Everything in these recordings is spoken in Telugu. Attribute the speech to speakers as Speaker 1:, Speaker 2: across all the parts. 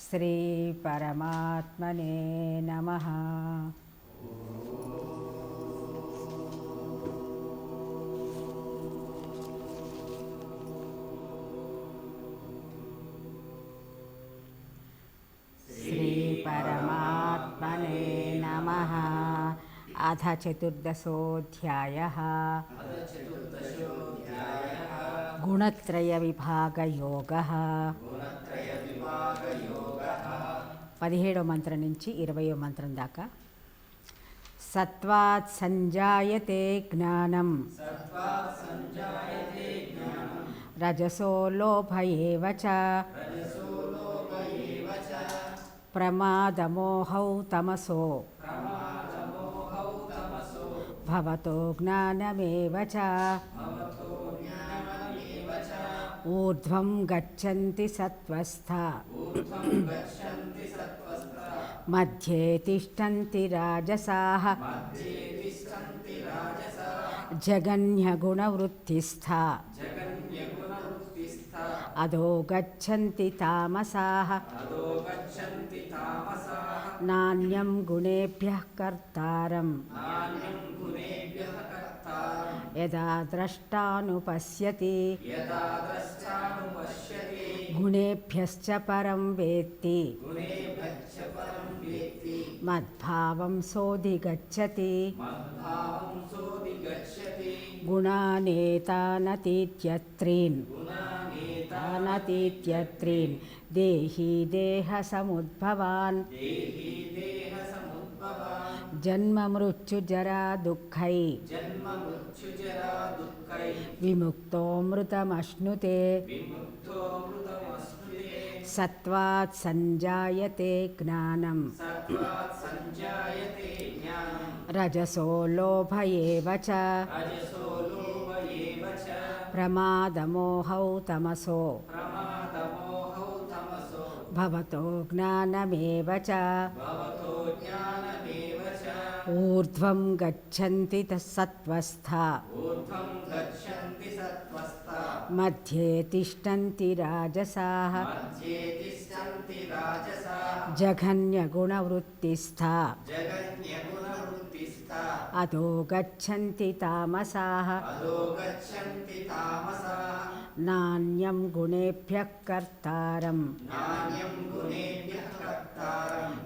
Speaker 1: श्री परमात्मने नमः। श्री परमात्मने नमः। अथ चतुर्दशोऽध्यायः। गुणत्रयविभागयोगः। 17వ మంత్రం నుంచి 20వ మంత్రం దాకా. సత్వాత్ సంజాయతే జ్ఞానం రజసో లోభ ఏవ చ ప్రమాదమోహౌ తమసో భవతో జ్ఞానమేవ చ ఊర్ధ్వం గచ్చంతి సత్వస్థా मध्ये तिष्ठन्ति राजसाः जगन्यगुणवृत्तिस्था अधो गच्छन्ति तामसाः नान्यं गुणेभ्यः कर्तारं यदा द्रष्टानुपश्यति गुणेभ्यश्च परं वेत्ति मद्भावं सोऽधिगच्छति गुणानेतानतीत्यत्रीन् देही देहसमुद्भवान् जन्म मृत्यु जरा दुःखै विमुक्तोऽमृतमश्नुते सत्वात् संजायते ज्ञानं रजसो लोभ एव च प्रमादमोहौ तमसो भवतो ज्ञानमेव च ऊर्ध्वं गच्छन्ति सत्त्वस्था मध्ये तिष्ठन्ति राजसाः जघन्यगुणवृत्तिस्था अधो गच्छन्ति तामसाः नान्यं गुणेभ्यः कर्तारं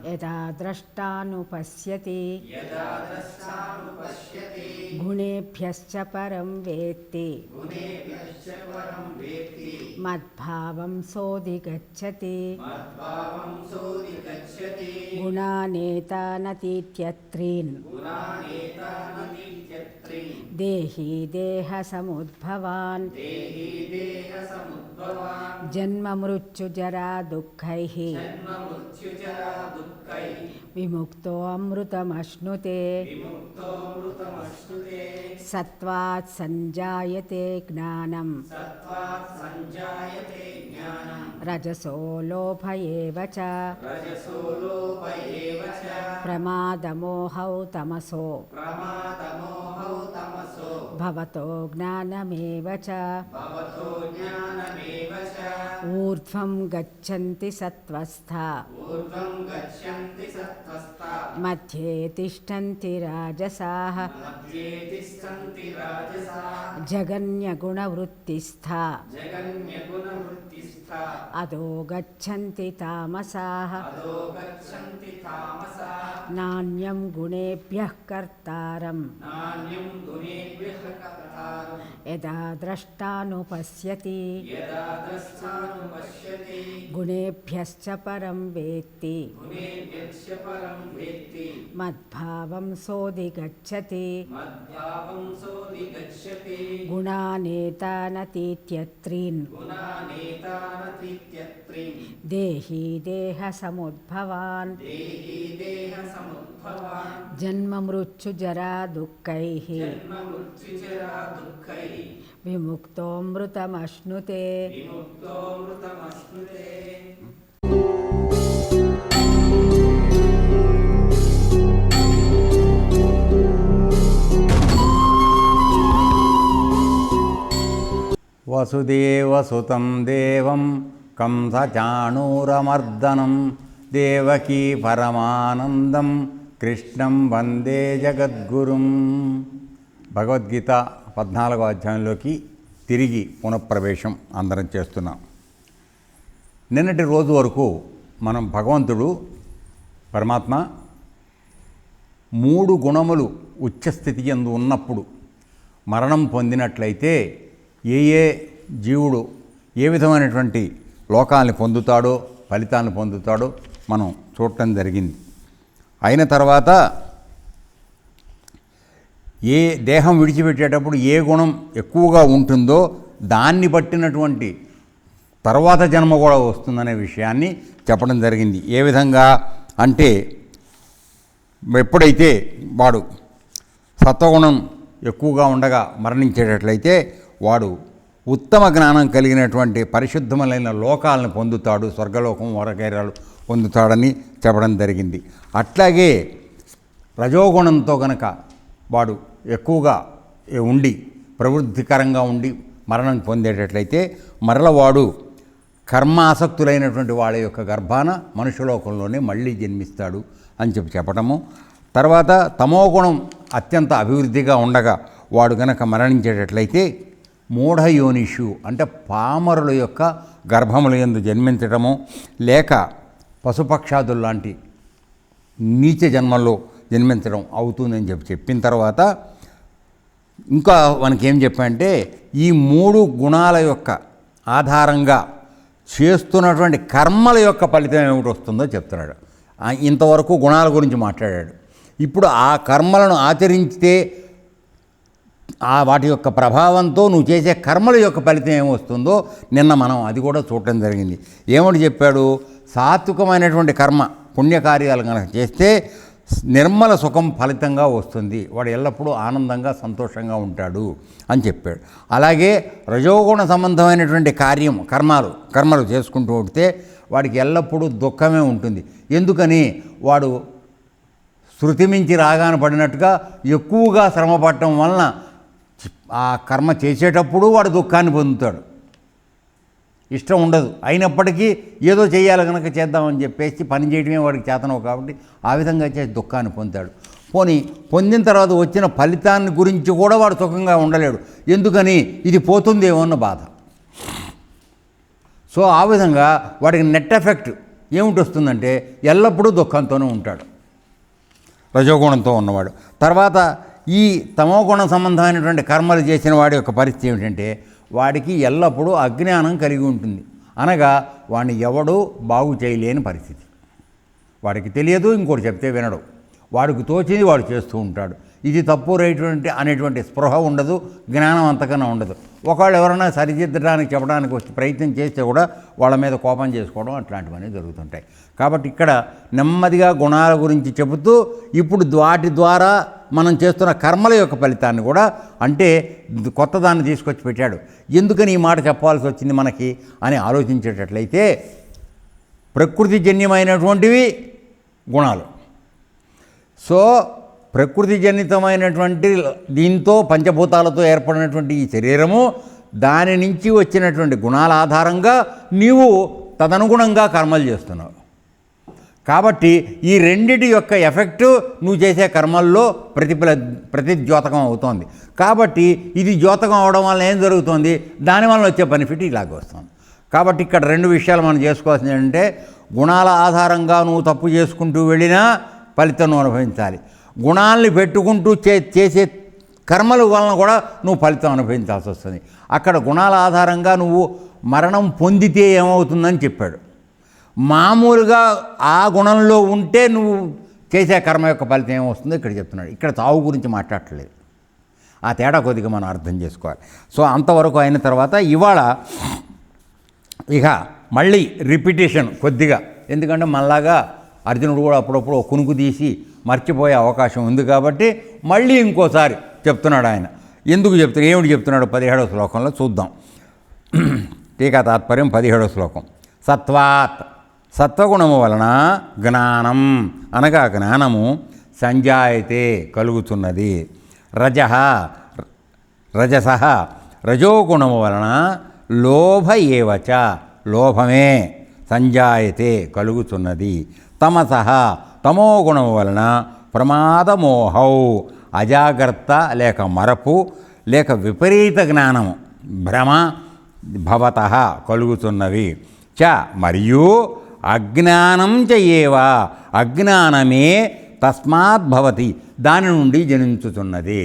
Speaker 1: यदा द्रष्टानुपश्यति गुणेभ्यश्च परं वेत्ति मद्भावं सोऽधिगच्छति गुणानेतानतीत्यत्रीन् देही देहसमुद्भवान् जन्म मृत्यु जरा दुःखैः विमुक्तो अमृतमश्नुते सत्वात् संजायते ज्ञानं रजसो लोभ एव च प्रमादमोहौ तमसो भवतो ज्ञानमेव च ऊर्ध्वं गच्छन्ति सत्त्वस्था मध्ये तिष्ठन्ति राजसाः जगन्यगुणवृत्तिस्था अधो गच्छन्ति तामसाः नान्यं गुणेभ्यः कर्तारं यदा द्रष्टानुपश्यति गुणेभ्यश्च परं वेत्ति मद्भावं सोऽधिगच्छति गुणानेतानतीत्यत्रीन् देही देहसमुद्भवान् जन्म मृत्यु जरा दुःखैः विमुक्तोऽमृतमश्नुते
Speaker 2: वसुदेवसुतं देवं కంసచాణూరమర్దనం దేవకీ పరమానందం కృష్ణం వందే జగద్గురుం. భగవద్గీత 14వ అధ్యాయంలోకి తిరిగి పునఃప్రవేశం అందరం చేస్తున్నాం. నిన్నటి రోజు వరకు మనం భగవంతుడు పరమాత్మ 3 గుణములు ఉచ్చస్థితి యందు ఉన్నప్పుడు మరణం పొందినట్లయితే ఏ జీవుడు ఏ విధమైనటువంటి లోకాల్ని పొందుతాడో, ఫలితాలను పొందుతాడో మనం చూడటం జరిగింది. అయిన తర్వాత ఏ దేహం విడిచిపెట్టేటప్పుడు ఏ గుణం ఎక్కువగా ఉంటుందో దాన్ని బట్టినటువంటి తర్వాత జన్మ కూడా వస్తుందనే విషయాన్ని చెప్పడం జరిగింది. ఏ విధంగా అంటే ఎప్పుడైతే వాడు సత్వగుణం ఎక్కువగా ఉండగా మరణించేటట్లయితే వాడు ఉత్తమ జ్ఞానం కలిగినటువంటి పరిశుద్ధములైన లోకాలను పొందుతాడు, స్వర్గలోకం వరకైరాలు పొందుతాడని చెప్పడం జరిగింది. అట్లాగే రజోగుణంతో గనక వాడు ఎక్కువగా ఉండి ప్రవృద్ధికరంగా ఉండి మరణం పొందేటట్లయితే మరల వాడు కర్మాసక్తులైనటువంటి వాళ్ళ యొక్క గర్భాన మనుష్యలోకంలోనే మళ్ళీ జన్మిస్తాడు అని చెప్పటము. తర్వాత తమోగుణం అత్యంత అభివృద్ధిగా ఉండగా వాడు గనక మరణించేటట్లయితే మూఢయోనిషు అంటే పామరుల యొక్క గర్భముల యందు జన్మించటము, లేక పశుపక్షాదులు లాంటి నీచ జన్మల్లో జన్మించడం అవుతుందని చెప్పిన తర్వాత ఇంకా మనకేం చెప్పంటే ఈ 3 గుణాల యొక్క ఆధారంగా చేస్తున్నటువంటి కర్మల యొక్క ఫలితం ఏమిటి వస్తుందో చెప్తున్నాడు. ఇంతవరకు గుణాల గురించి మాట్లాడాడు. ఇప్పుడు ఆ కర్మలను ఆచరిస్తే వాటి యొక్క ప్రభావంతో నువ్వు చేసే కర్మల యొక్క ఫలితం ఏమొస్తుందో నిన్న మనం అది కూడా చూడటం జరిగింది. ఏమని చెప్పాడు? సాత్వికమైనటువంటి కర్మ పుణ్యకార్యాలు కనుక చేస్తే నిర్మల సుఖం ఫలితంగా వస్తుంది, వాడు ఎల్లప్పుడూ ఆనందంగా సంతోషంగా ఉంటాడు అని చెప్పాడు. అలాగే రజోగుణ సంబంధమైనటువంటి కర్మలు చేసుకుంటూ ఉంటే వాడికి ఎల్లప్పుడూ దుఃఖమే ఉంటుంది. ఎందుకని? వాడు శృతి మించి రాగాన పడినట్టుగా ఎక్కువగా శ్రమ పడటం వలన ఆ కర్మ చేసేటప్పుడు వాడు దుఃఖాన్ని పొందుతాడు, ఇష్టం ఉండదు. అయినప్పటికీ ఏదో చేయాలి కనుక చేద్దామని చెప్పేసి పని చేయడమే వాడికి చేతనవు కాబట్టి ఆ విధంగా చేసి దుఃఖాన్ని పొందుతాడు. పొందిన తర్వాత వచ్చిన ఫలితాన్ని గురించి కూడా వాడు సుఖంగా ఉండలేడు. ఎందుకని? ఇది పోతుందేమో అన్న బాధ. సో ఆ విధంగా వాడికి నెట్ ఎఫెక్ట్ ఏమిటి వస్తుందంటే ఎల్లప్పుడూ దుఃఖంతోనే ఉంటాడు రజోగుణంతో ఉన్నవాడు. తర్వాత ఈ తమోగుణ సంబంధమైనటువంటి కర్మలు చేసిన వాడి యొక్క పరిస్థితి ఏమిటంటే వాడికి ఎల్లప్పుడూ అజ్ఞానం కలిగి ఉంటుంది. అనగా వాడిని ఎవడూ బాగు చేయలేని పరిస్థితి. వాడికి తెలియదు, ఇంకోటి చెప్తే వినడు, వాడికి తోచింది వాడు చేస్తూ ఉంటాడు. ఇది తప్పు రైట్ అనేటువంటి స్పృహ ఉండదు, జ్ఞానం అంతకన్నా ఉండదు. ఒకవేళ ఎవరైనా సరిదిద్దడానికి చెప్పడానికి వచ్చి ప్రయత్నం చేస్తే కూడా వాళ్ళ మీద కోపం చేసుకోవడం అట్లాంటివన్నీ జరుగుతుంటాయి. కాబట్టి ఇక్కడ నెమ్మదిగా గుణాల గురించి చెబుతూ ఇప్పుడు వాటి ద్వారా మనం చేస్తున్న కర్మల యొక్క ఫలితాన్ని కూడా అంటే కొత్త దాన్ని తీసుకొచ్చి పెట్టాడు. ఎందుకని ఈ మాట చెప్పాల్సి వచ్చింది మనకి అని ఆలోచించేటట్లయితే ప్రకృతిజన్యమైనటువంటివి గుణాలు. సో ప్రకృతి జనితమైనటువంటి దీంతో పంచభూతాలతో ఏర్పడినటువంటి ఈ శరీరము, దాని నుంచి వచ్చినటువంటి గుణాల ఆధారంగా నీవు తదనుగుణంగా కర్మలు చేస్తున్నావు. కాబట్టి ఈ రెండిటి యొక్క ఎఫెక్టు నువ్వు చేసే కర్మల్లో ప్రతిద్యోతకం అవుతోంది. కాబట్టి ఇది ద్యోతకం అవడం వల్ల ఏం జరుగుతుంది? దానివల్ల వచ్చే బెనిఫిట్ ఇలాగ వస్తుంది. కాబట్టి ఇక్కడ 2 విషయాలు మనం చేసుకోవాల్సింది ఏంటంటే గుణాల ఆధారంగా నువ్వు తప్పు చేసుకుంటూ వెళ్ళినా ఫలితం అనుభవించాలి. గుణాలని పెట్టుకుంటూ చేసే కర్మల వలన కూడా నువ్వు ఫలితం అనుభవించాల్సి వస్తుంది. అక్కడ గుణాల ఆధారంగా నువ్వు మరణం పొందితే ఏమవుతుందని చెప్పాడు. మామూలుగా ఆ గుణంలో ఉంటే నువ్వు చేసే కర్మ యొక్క ఫలితం ఏమవుతుందో ఇక్కడ చెప్తున్నాడు. ఇక్కడ చావు గురించి మాట్లాడట్లేదు. ఆ తేడా కొద్దిగా మనం అర్థం చేసుకోవాలి. సో అంతవరకు అయిన తర్వాత ఇవాళ ఇక మళ్ళీ రిపిటేషన్ కొద్దిగా, ఎందుకంటే మనలాగా అర్జునుడు కూడా అప్పుడప్పుడు కునుకు తీసి మర్చిపోయే అవకాశం ఉంది కాబట్టి మళ్ళీ ఇంకోసారి చెప్తున్నాడు ఆయన. ఎందుకు చెప్తున్నాడు, ఏమిటి చెప్తున్నాడు 17వ శ్లోకంలో చూద్దాం. టీకా తాత్పర్యం 17వ శ్లోకం. సత్వాత్ సత్వగుణము వలన జ్ఞానం అనగా జ్ఞానము సంజాయతే కలుగుతున్నది. రజస రజోగుణము వలన లోభ ఏవచ లోభమే సంజాయతే కలుగుతున్నది. తమసః తమోగుణము వలన ప్రమాదమోహౌ అజాగ్రత్త లేక మరపు లేక విపరీత జ్ఞానము భ్రమ భవతః కలుగుతున్నవి. చ మరియు అజ్ఞానం చయేవా అజ్ఞానమే తస్మాత్ భవతి దాని నుండి జనించుతున్నది.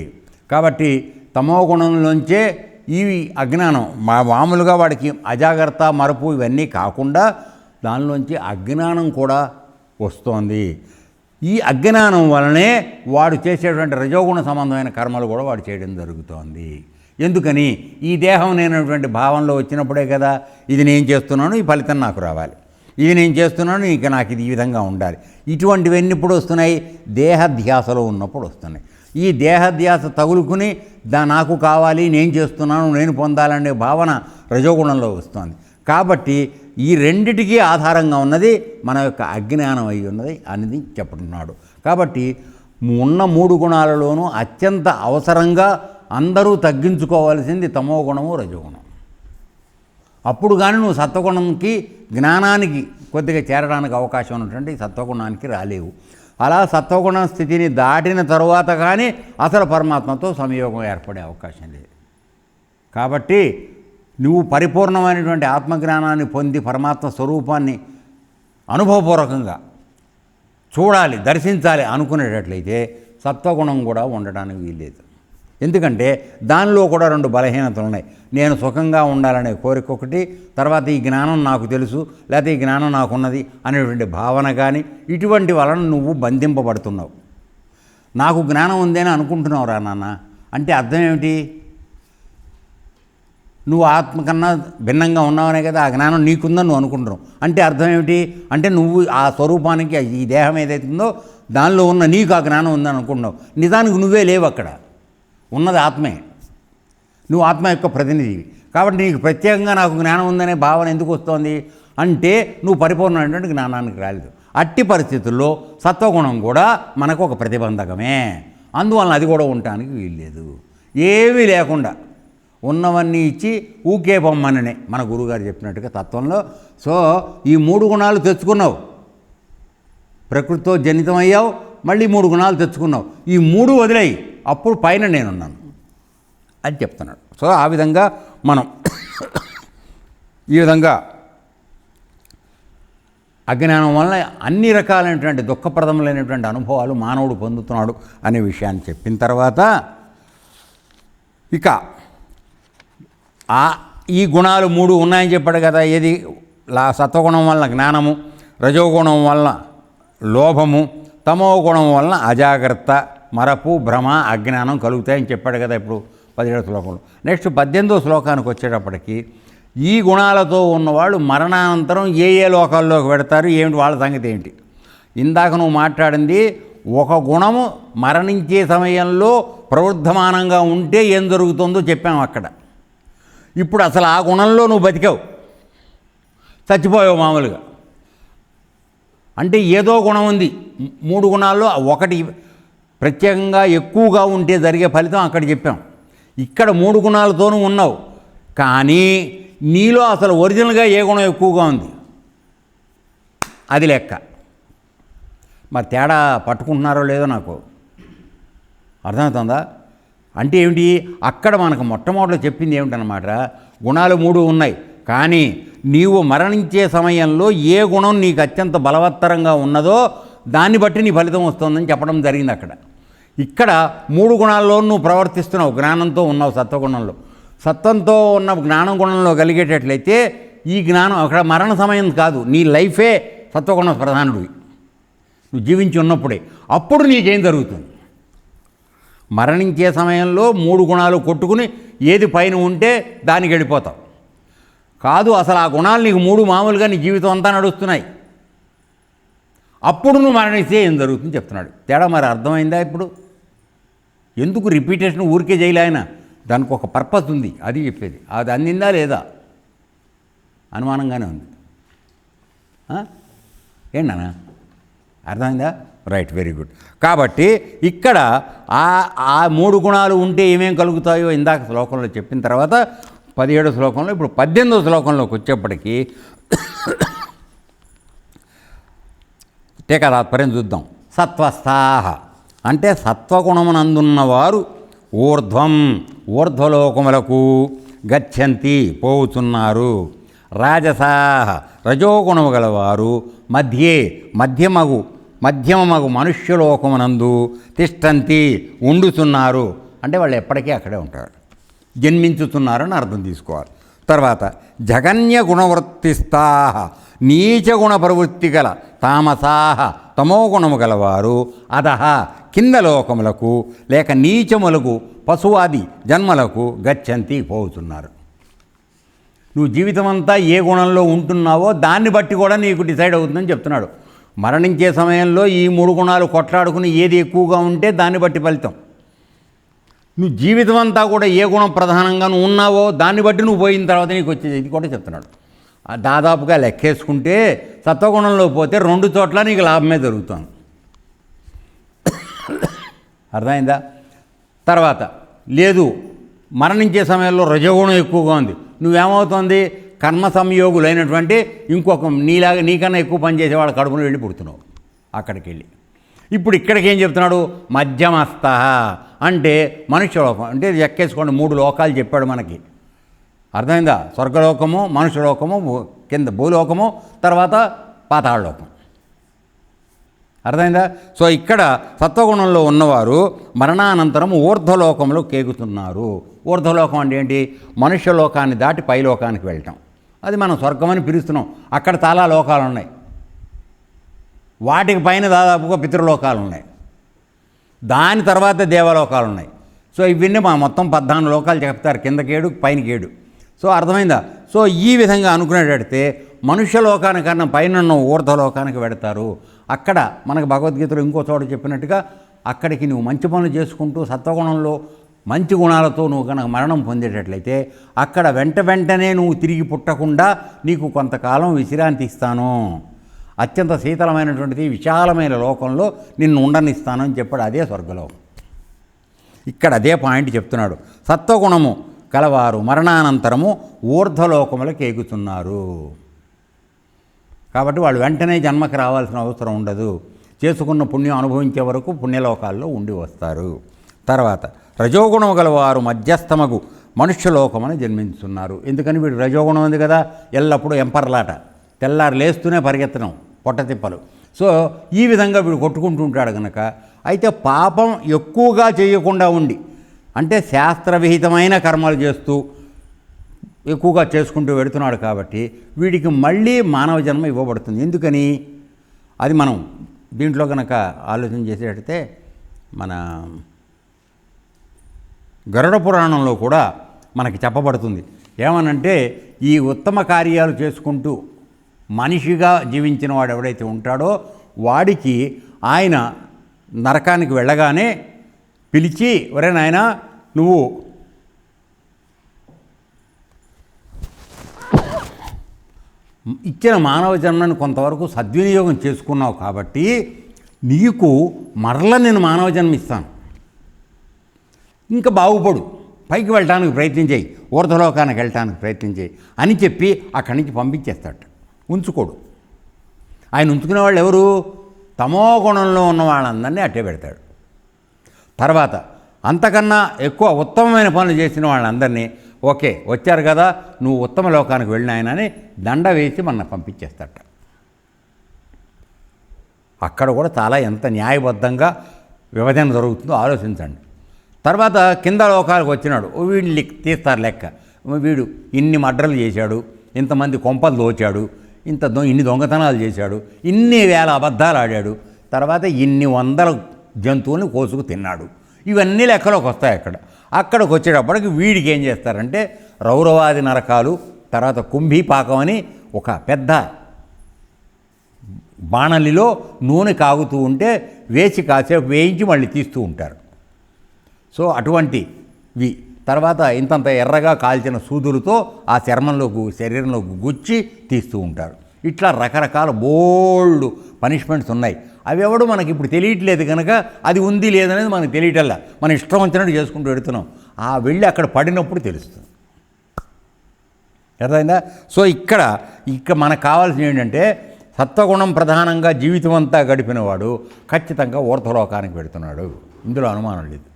Speaker 2: కాబట్టి తమోగుణంలోంచే ఇవి అజ్ఞానం మామూలుగా వాడికి అజాగ్రత్త మరపు ఇవన్నీ కాకుండా దానిలోంచి అజ్ఞానం కూడా వస్తోంది. ఈ అజ్ఞానం వలనే వాడు చేసేటువంటి రజోగుణ సంబంధమైన కర్మలు కూడా వాడు చేయడం జరుగుతోంది. ఎందుకని? ఈ దేహం నేనటువంటి భావంలో వచ్చినప్పుడే కదా ఇది నేను చేస్తున్నాను, ఈ ఫలితం నాకు రావాలి, ఇది నేను చేస్తున్నాను, ఇక నాకు ఇది ఈ విధంగా ఉండాలి. ఇటువంటివన్నీ ఇప్పుడు వస్తున్నాయి, దేహధ్యాసలో ఉన్నప్పుడు వస్తున్నాయి. ఈ దేహధ్యాస తగులుకుని నాకు కావాలి, నేను చేస్తున్నాను, నేను పొందాలనే భావన రజోగుణంలో వస్తుంది. కాబట్టి ఈ రెండిటికీ ఆధారంగా ఉన్నది మన యొక్క అజ్ఞానం అయి ఉన్నది అనేది చెప్తున్నాడు. కాబట్టి ఉన్న 3 గుణాలలోనూ అత్యంత అవసరంగా అందరూ తగ్గించుకోవాల్సింది తమో గుణము, రజోగుణం. అప్పుడు కానీ నువ్వు సత్వగుణంకి జ్ఞానానికి కొద్దిగా చేరడానికి అవకాశం ఉన్నటువంటి సత్వగుణానికి రాలేవు. అలా సత్వగుణ స్థితిని దాటిన తరువాత కానీ అసలు పరమాత్మతో సంయోగం ఏర్పడే అవకాశం లేదు. కాబట్టి నువ్వు పరిపూర్ణమైనటువంటి ఆత్మజ్ఞానాన్ని పొంది పరమాత్మ స్వరూపాన్ని అనుభవపూర్వకంగా చూడాలి, దర్శించాలి అనుకునేటట్లయితే సత్వగుణం కూడా ఉండడానికి వీల్లేదు. ఎందుకంటే దానిలో కూడా 2 బలహీనతలు ఉన్నాయి. నేను సుఖంగా ఉండాలనే కోరిక ఒకటి, తర్వాత ఈ జ్ఞానం నాకు తెలుసు లేకపోతే ఈ జ్ఞానం నాకున్నది అనేటువంటి భావన కానీ, ఇటువంటి వలన నువ్వు బంధింపబడుతున్నావు. నాకు జ్ఞానం ఉందని అనుకుంటున్నావు రా నాన్న అంటే అర్థం ఏమిటి? నువ్వు ఆత్మ కన్నా భిన్నంగా ఉన్నావనే కదా ఆ జ్ఞానం నీకుందని నువ్వు అనుకుంటున్నావు. అంటే అర్థం ఏమిటి? అంటే నువ్వు ఆ స్వరూపానికి ఈ దేహం ఏదైతుందో దానిలో ఉన్న నీకు ఆ జ్ఞానం ఉందని అనుకుంటున్నావు. నిజానికి నువ్వే లేవు, అక్కడ ఉన్నది ఆత్మే. నువ్వు ఆత్మ యొక్క ప్రతినిధివి. కాబట్టి నీకు ప్రత్యేకంగా నాకు జ్ఞానం ఉందనే భావన ఎందుకు వస్తోంది అంటే నువ్వు పరిపూర్ణమైనటువంటి జ్ఞానానికి రాలేదు. అట్టి పరిస్థితుల్లో సత్వగుణం కూడా మనకు ఒక ప్రతిబంధకమే. అందువలన అది కూడా ఉండటానికి వీల్లేదు. ఏమీ లేకుండా ఉన్నవన్నీ ఇచ్చి ఊకే పొమ్మననే మన గురువుగారు చెప్పినట్టుగా తత్వంలో. సో ఈ 3 గుణాలు తెచ్చుకున్నావు, ప్రకృతితో జనితమయ్యావు, మళ్ళీ 3 గుణాలు తెచ్చుకున్నావు. ఈ 3 వదిలేయి, అప్పుడు పైన నేనున్నాను అని చెప్తున్నాడు. సో ఆ విధంగా మనం ఈ విధంగా అజ్ఞానం వలన అన్ని రకాలైనటువంటి దుఃఖప్రదములైనటువంటి అనుభవాలు మానవుడు పొందుతున్నాడు అనే విషయాన్ని చెప్పిన తర్వాత ఇక ఈ గుణాలు 3 ఉన్నాయని చెప్పాడు కదా. ఏది? సత్వగుణం వలన జ్ఞానము, రజోగుణం వలన లోభము, తమో గుణం వలన అజాగ్రత్త, మరపు, భ్రమ, అజ్ఞానం కలుగుతాయని చెప్పాడు కదా ఇప్పుడు 17వ శ్లోకంలో. నెక్స్ట్ 18వ శ్లోకానికి వచ్చేటప్పటికి ఈ గుణాలతో ఉన్నవాళ్ళు మరణానంతరం ఏ లోకాల్లోకి పెడతారు, ఏమిటి వాళ్ళ సంగతి ఏంటి? ఇందాక నువ్వు మాట్లాడింది ఒక గుణము మరణించే సమయంలో ప్రవృద్ధమానంగా ఉంటే ఏం జరుగుతుందో చెప్పాము అక్కడ. ఇప్పుడు అసలు ఆ గుణంలో నువ్వు బతికావు, చచ్చిపోయావు మామూలుగా. అంటే ఏదో గుణం ఉంది. 3 గుణాల్లో ఒకటి ప్రత్యేకంగా ఎక్కువగా ఉంటే జరిగే ఫలితం అక్కడ చెప్పాం. ఇక్కడ 3 గుణాలతోనూ ఉన్నావు, కానీ నీలో అసలు ఒరిజినల్గా ఏ గుణం ఎక్కువగా ఉంది అది లెక్క. మరి తేడా పట్టుకుంటున్నారో లేదో నాకు అర్థమవుతుందా? అంటే ఏమిటి? అక్కడ మనకు మొట్టమొదటిలో చెప్పింది ఏమిటనమాట, గుణాలు 3 ఉన్నాయి, కానీ నీవు మరణించే సమయంలో ఏ గుణం నీకు అత్యంత బలవత్తరంగా ఉన్నదో దాన్ని బట్టి నీ ఫలితం వస్తుందని చెప్పడం జరిగింది అక్కడ. ఇక్కడ 3 గుణాల్లో నువ్వు ప్రవర్తిస్తున్నావు, జ్ఞానంతో ఉన్నావు సత్వగుణంలో. సత్వంతో ఉన్న జ్ఞానం గుణంలో కలిగేటట్లయితే ఈ జ్ఞానం అక్కడ మరణ సమయం కాదు, నీ లైఫే సత్వగుణ ప్రధానుడివి నువ్వు జీవించి ఉన్నప్పుడే. అప్పుడు నీకేం జరుగుతుంది? మరణించే సమయంలో 3 గుణాలు కొట్టుకుని ఏది పైన ఉంటే దానికి వెళ్ళిపోతావు. కాదు, అసలు ఆ గుణాలు నీకు 3 మామూలుగా నీ జీవితం అంతా నడుస్తున్నాయి. అప్పుడు నువ్వు మరణిస్తే ఏం జరుగుతుంది చెప్తున్నాడు. తేడా మరి అర్థమైందా? ఇప్పుడు ఎందుకు రిపీటేషన్ ఊరికే చేయలే ఆయన? దానికి ఒక పర్పస్ ఉంది, అది చెప్పేది. అది అందిందా లేదా అనుమానంగానే ఉంది. ఏంటన్నా అర్థమైందా? Right, very good. కాబట్టి ఇక్కడ ఆ 3 గుణాలు ఉంటే ఏమేం కలుగుతాయో ఇందాక శ్లోకంలో చెప్పిన తర్వాత 17వ శ్లోకంలో. ఇప్పుడు 18వ శ్లోకంలోకి వచ్చేప్పటికీ టీకా తాత్పర్యం చూద్దాం. సత్వస్థాహ అంటే సత్వగుణమునందున్నవారు ఊర్ధ్వలోకములకు గచ్చంతి పోవుతున్నారు. రాజసాహ రజోగుణము గలవారు మధ్యమగు మనుష్యలోకమునందు తిష్టంతి ఉండుతున్నారు. అంటే వాళ్ళు ఎప్పటికీ అక్కడే ఉంటారు, జన్మించుతున్నారని అర్థం తీసుకోవాలి. తర్వాత జగన్య గుణవృత్తిస్థాహ నీచ గుణ ప్రవృత్తి గల తామసాహ తమోగుణము గలవారు అధహ కింద లోకములకు లేక నీచములకు పశువాది జన్మలకు గచ్చంతి పోతున్నారు. నువ్వు జీవితం అంతా ఏ గుణంలో ఉంటున్నావో దాన్ని బట్టి కూడా నీకు డిసైడ్ అవుతుందని చెప్తున్నాడు. మరణించే సమయంలో ఈ 3 గుణాలు కొట్లాడుకుని ఏది ఎక్కువగా ఉంటే దాన్ని బట్టి ఫలితం. నువ్వు జీవితం అంతా కూడా ఏ గుణం ప్రధానంగా నువ్వు ఉన్నావో దాన్ని బట్టి నువ్వు పోయిన తర్వాత నీకు వచ్చేది ఇది కూడా చెప్తున్నాడు. దాదాపుగా లెక్కేసుకుంటే సత్వగుణంలో పోతే 2 చోట్ల నీకు లాభమే జరుగుతుంది. అర్థమైందా? తర్వాత లేదు, మరణించే సమయంలో రజోగుణం ఎక్కువగా ఉంది, నువ్వేమవుతుంది కర్మ సంయోగులైనటువంటి ఇంకొక నీకన్నా ఎక్కువ పనిచేసే వాళ్ళ కడుపులో వెళ్ళి పుడుతున్నావు అక్కడికి వెళ్ళి. ఇప్పుడు ఇక్కడికి ఏం చెప్తున్నాడు? మధ్యమస్థ అంటే మనుష్యలోకం. అంటే ఎక్కేసుకోండి 3 లోకాలు చెప్పాడు మనకి. అర్థమైందా? స్వర్గలోకము, మనుష్యలోకము, కింద భూలోకము, తర్వాత పాతాళలోకం. అర్థమైందా? సో ఇక్కడ సత్వగుణంలో ఉన్నవారు మరణానంతరం ఊర్ధ్వలోకంలో కేగుతున్నారు. ఊర్ధ్వలోకం అంటే ఏంటి? మనుష్యలోకాన్ని దాటి పైలోకానికి వెళ్ళటం. అది మనం స్వర్గమని పిలుస్తున్నాం. అక్కడ చాలా లోకాలు ఉన్నాయి, వాటికి పైన దాదాపుగా పితృలోకాలు ఉన్నాయి, దాని తర్వాత దేవలోకాలు ఉన్నాయి. సో ఇవన్నీ మొత్తం 14 లోకాలు చెప్తారు, కిందకేడు పైనకి 7. సో అర్థమైందా? సో ఈ విధంగా అనుకునేటడితే మనుష్యలోకానికన్నా పైన ఊర్ధ్వలోకానికి వెడతారు. అక్కడ మనకు భగవద్గీతలో ఇంకో చోట చెప్పినట్టుగా అక్కడికి నువ్వు మంచి పనులు చేసుకుంటూ సత్వగుణంలో మంచి గుణాలతో నువ్వు కనుక మరణం పొందేటట్లయితే అక్కడ వెంటనే నువ్వు తిరిగి పుట్టకుండా నీకు కొంతకాలం విశ్రాంతి ఇస్తాను, అత్యంత శీతలమైనటువంటిది విశాలమైన లోకంలో నిన్ను ఉండనిస్తాను అని చెప్పాడు. అదే స్వర్గలోకం. ఇక్కడ అదే పాయింట్ చెప్తున్నాడు. సత్వగుణము కలవారు మరణానంతరము ఊర్ధ్వలోకములకు ఎగుతున్నారు. కాబట్టి వాళ్ళు వెంటనే జన్మకి రావాల్సిన అవసరం ఉండదు, చేసుకున్న పుణ్యం అనుభవించే వరకు పుణ్యలోకాల్లో ఉండి వస్తారు. తర్వాత రజోగుణము గలవారు మధ్యస్థమగు మనుష్యలోకమని జన్మించుతున్నారు. ఎందుకని వీడు రజోగుణం ఉంది కదా, ఎల్లప్పుడూ ఎంపర్లాట, తెల్లారు లేస్తూనే పరిగెత్తడం, పొట్టతిప్పలు. సో ఈ విధంగా వీడు కొట్టుకుంటూ ఉంటాడు కనుక, అయితే పాపం ఎక్కువగా చేయకుండా ఉండి అంటే శాస్త్రవిహితమైన కర్మలు చేస్తూ ఎక్కువగా చేసుకుంటూ వెడుతున్నాడు కాబట్టి వీడికి మళ్ళీ మానవ జన్మ ఇవ్వబడుతుంది. ఎందుకని? అది మనం దీంట్లో కనుక ఆలోచన చేసేటైతే మన గరుడ పురాణంలో కూడా మనకి చెప్పబడుతుంది. ఏమనంటే ఈ ఉత్తమ కార్యాలు చేసుకుంటూ మనిషిగా జీవించిన వాడు ఎవడైతే ఉంటాడో వాడికి ఆయన నరకానికి వెళ్ళగానే పిలిచి, ఒరే నాయనా నువ్వు ఇచ్చిన మానవ జన్మను కొంతవరకు సద్వినియోగం చేసుకున్నావు కాబట్టి నీకు మరల నేను మానవ జన్మ ఇస్తాను, ఇంకా బాగుపడు, పైకి వెళ్ళటానికి ప్రయత్నం చేయి, ఊర్ధ్వలోకానికి వెళ్ళటానికి ప్రయత్నం చేయి అని చెప్పి అక్కడి నుంచి పంపించేస్తాడు. ఉంచుకోడు. ఆయన ఉంచుకునే వాళ్ళు ఎవరు? తమో గుణంలో ఉన్న వాళ్ళందరినీ అట్టే పెడతాడు. తర్వాత అంతకన్నా ఎక్కువ ఉత్తమమైన పనులు చేసిన వాళ్ళందరినీ ఓకే వచ్చారు కదా నువ్వు ఉత్తమ లోకానికి వెళ్ళినాయనని దండ వేసి మన పంపించేస్తాట. అక్కడ కూడా చాలా ఎంత న్యాయబద్ధంగా విభజన జరుగుతుందో ఆలోచించండి. తర్వాత కింద లోకాలకు వచ్చినాడు, వీడిని తీస్తారు లెక్క. వీడు ఇన్ని మర్డర్లు చేశాడు, ఇంతమంది కొంపలు దోచాడు, ఇన్ని దొంగతనాలు చేశాడు, ఇన్ని వేల అబద్ధాలు ఆడాడు, తర్వాత ఇన్ని వందల జంతువుల్ని కోసుకు తిన్నాడు, ఇవన్నీ లెక్కలోకి వస్తాయి. అక్కడికి వచ్చేటప్పటికి వీడికి ఏం చేస్తారంటే రౌరవాది నరకాలు, తర్వాత కుంభీపాకం అని ఒక పెద్ద బాణలిలో నూనె కాగుతూ ఉంటే వేసి కాసేపు వేయించి మళ్ళీ తీస్తూ ఉంటారు. సో అటువంటివి. తర్వాత ఇంతంత ఎర్రగా కాల్చిన సూదులతో ఆ శరీరంలోకి గుచ్చి తీస్తూ ఉంటారు. ఇట్లా రకరకాల బోల్డ్ పనిష్మెంట్స్ ఉన్నాయి. అవి ఎవడు మనకి ఇప్పుడు తెలియట్లేదు కనుక అది ఉంది లేదనేది మనకు తెలియటల్లా, మనం ఇష్టం వచ్చినట్టు చేసుకుంటూ వెడుతున్నాం. ఆ వెళ్ళి అక్కడ పడినప్పుడు తెలుస్తుంది. అర్థమైందా? సో ఇక్కడ మనకు కావాల్సింది ఏంటంటే సత్వగుణం ప్రధానంగా జీవితం అంతా గడిపినవాడు ఖచ్చితంగా ఊర్ధ్వలోకానికి పెడుతున్నాడు, ఇందులో అనుమానం లేదు.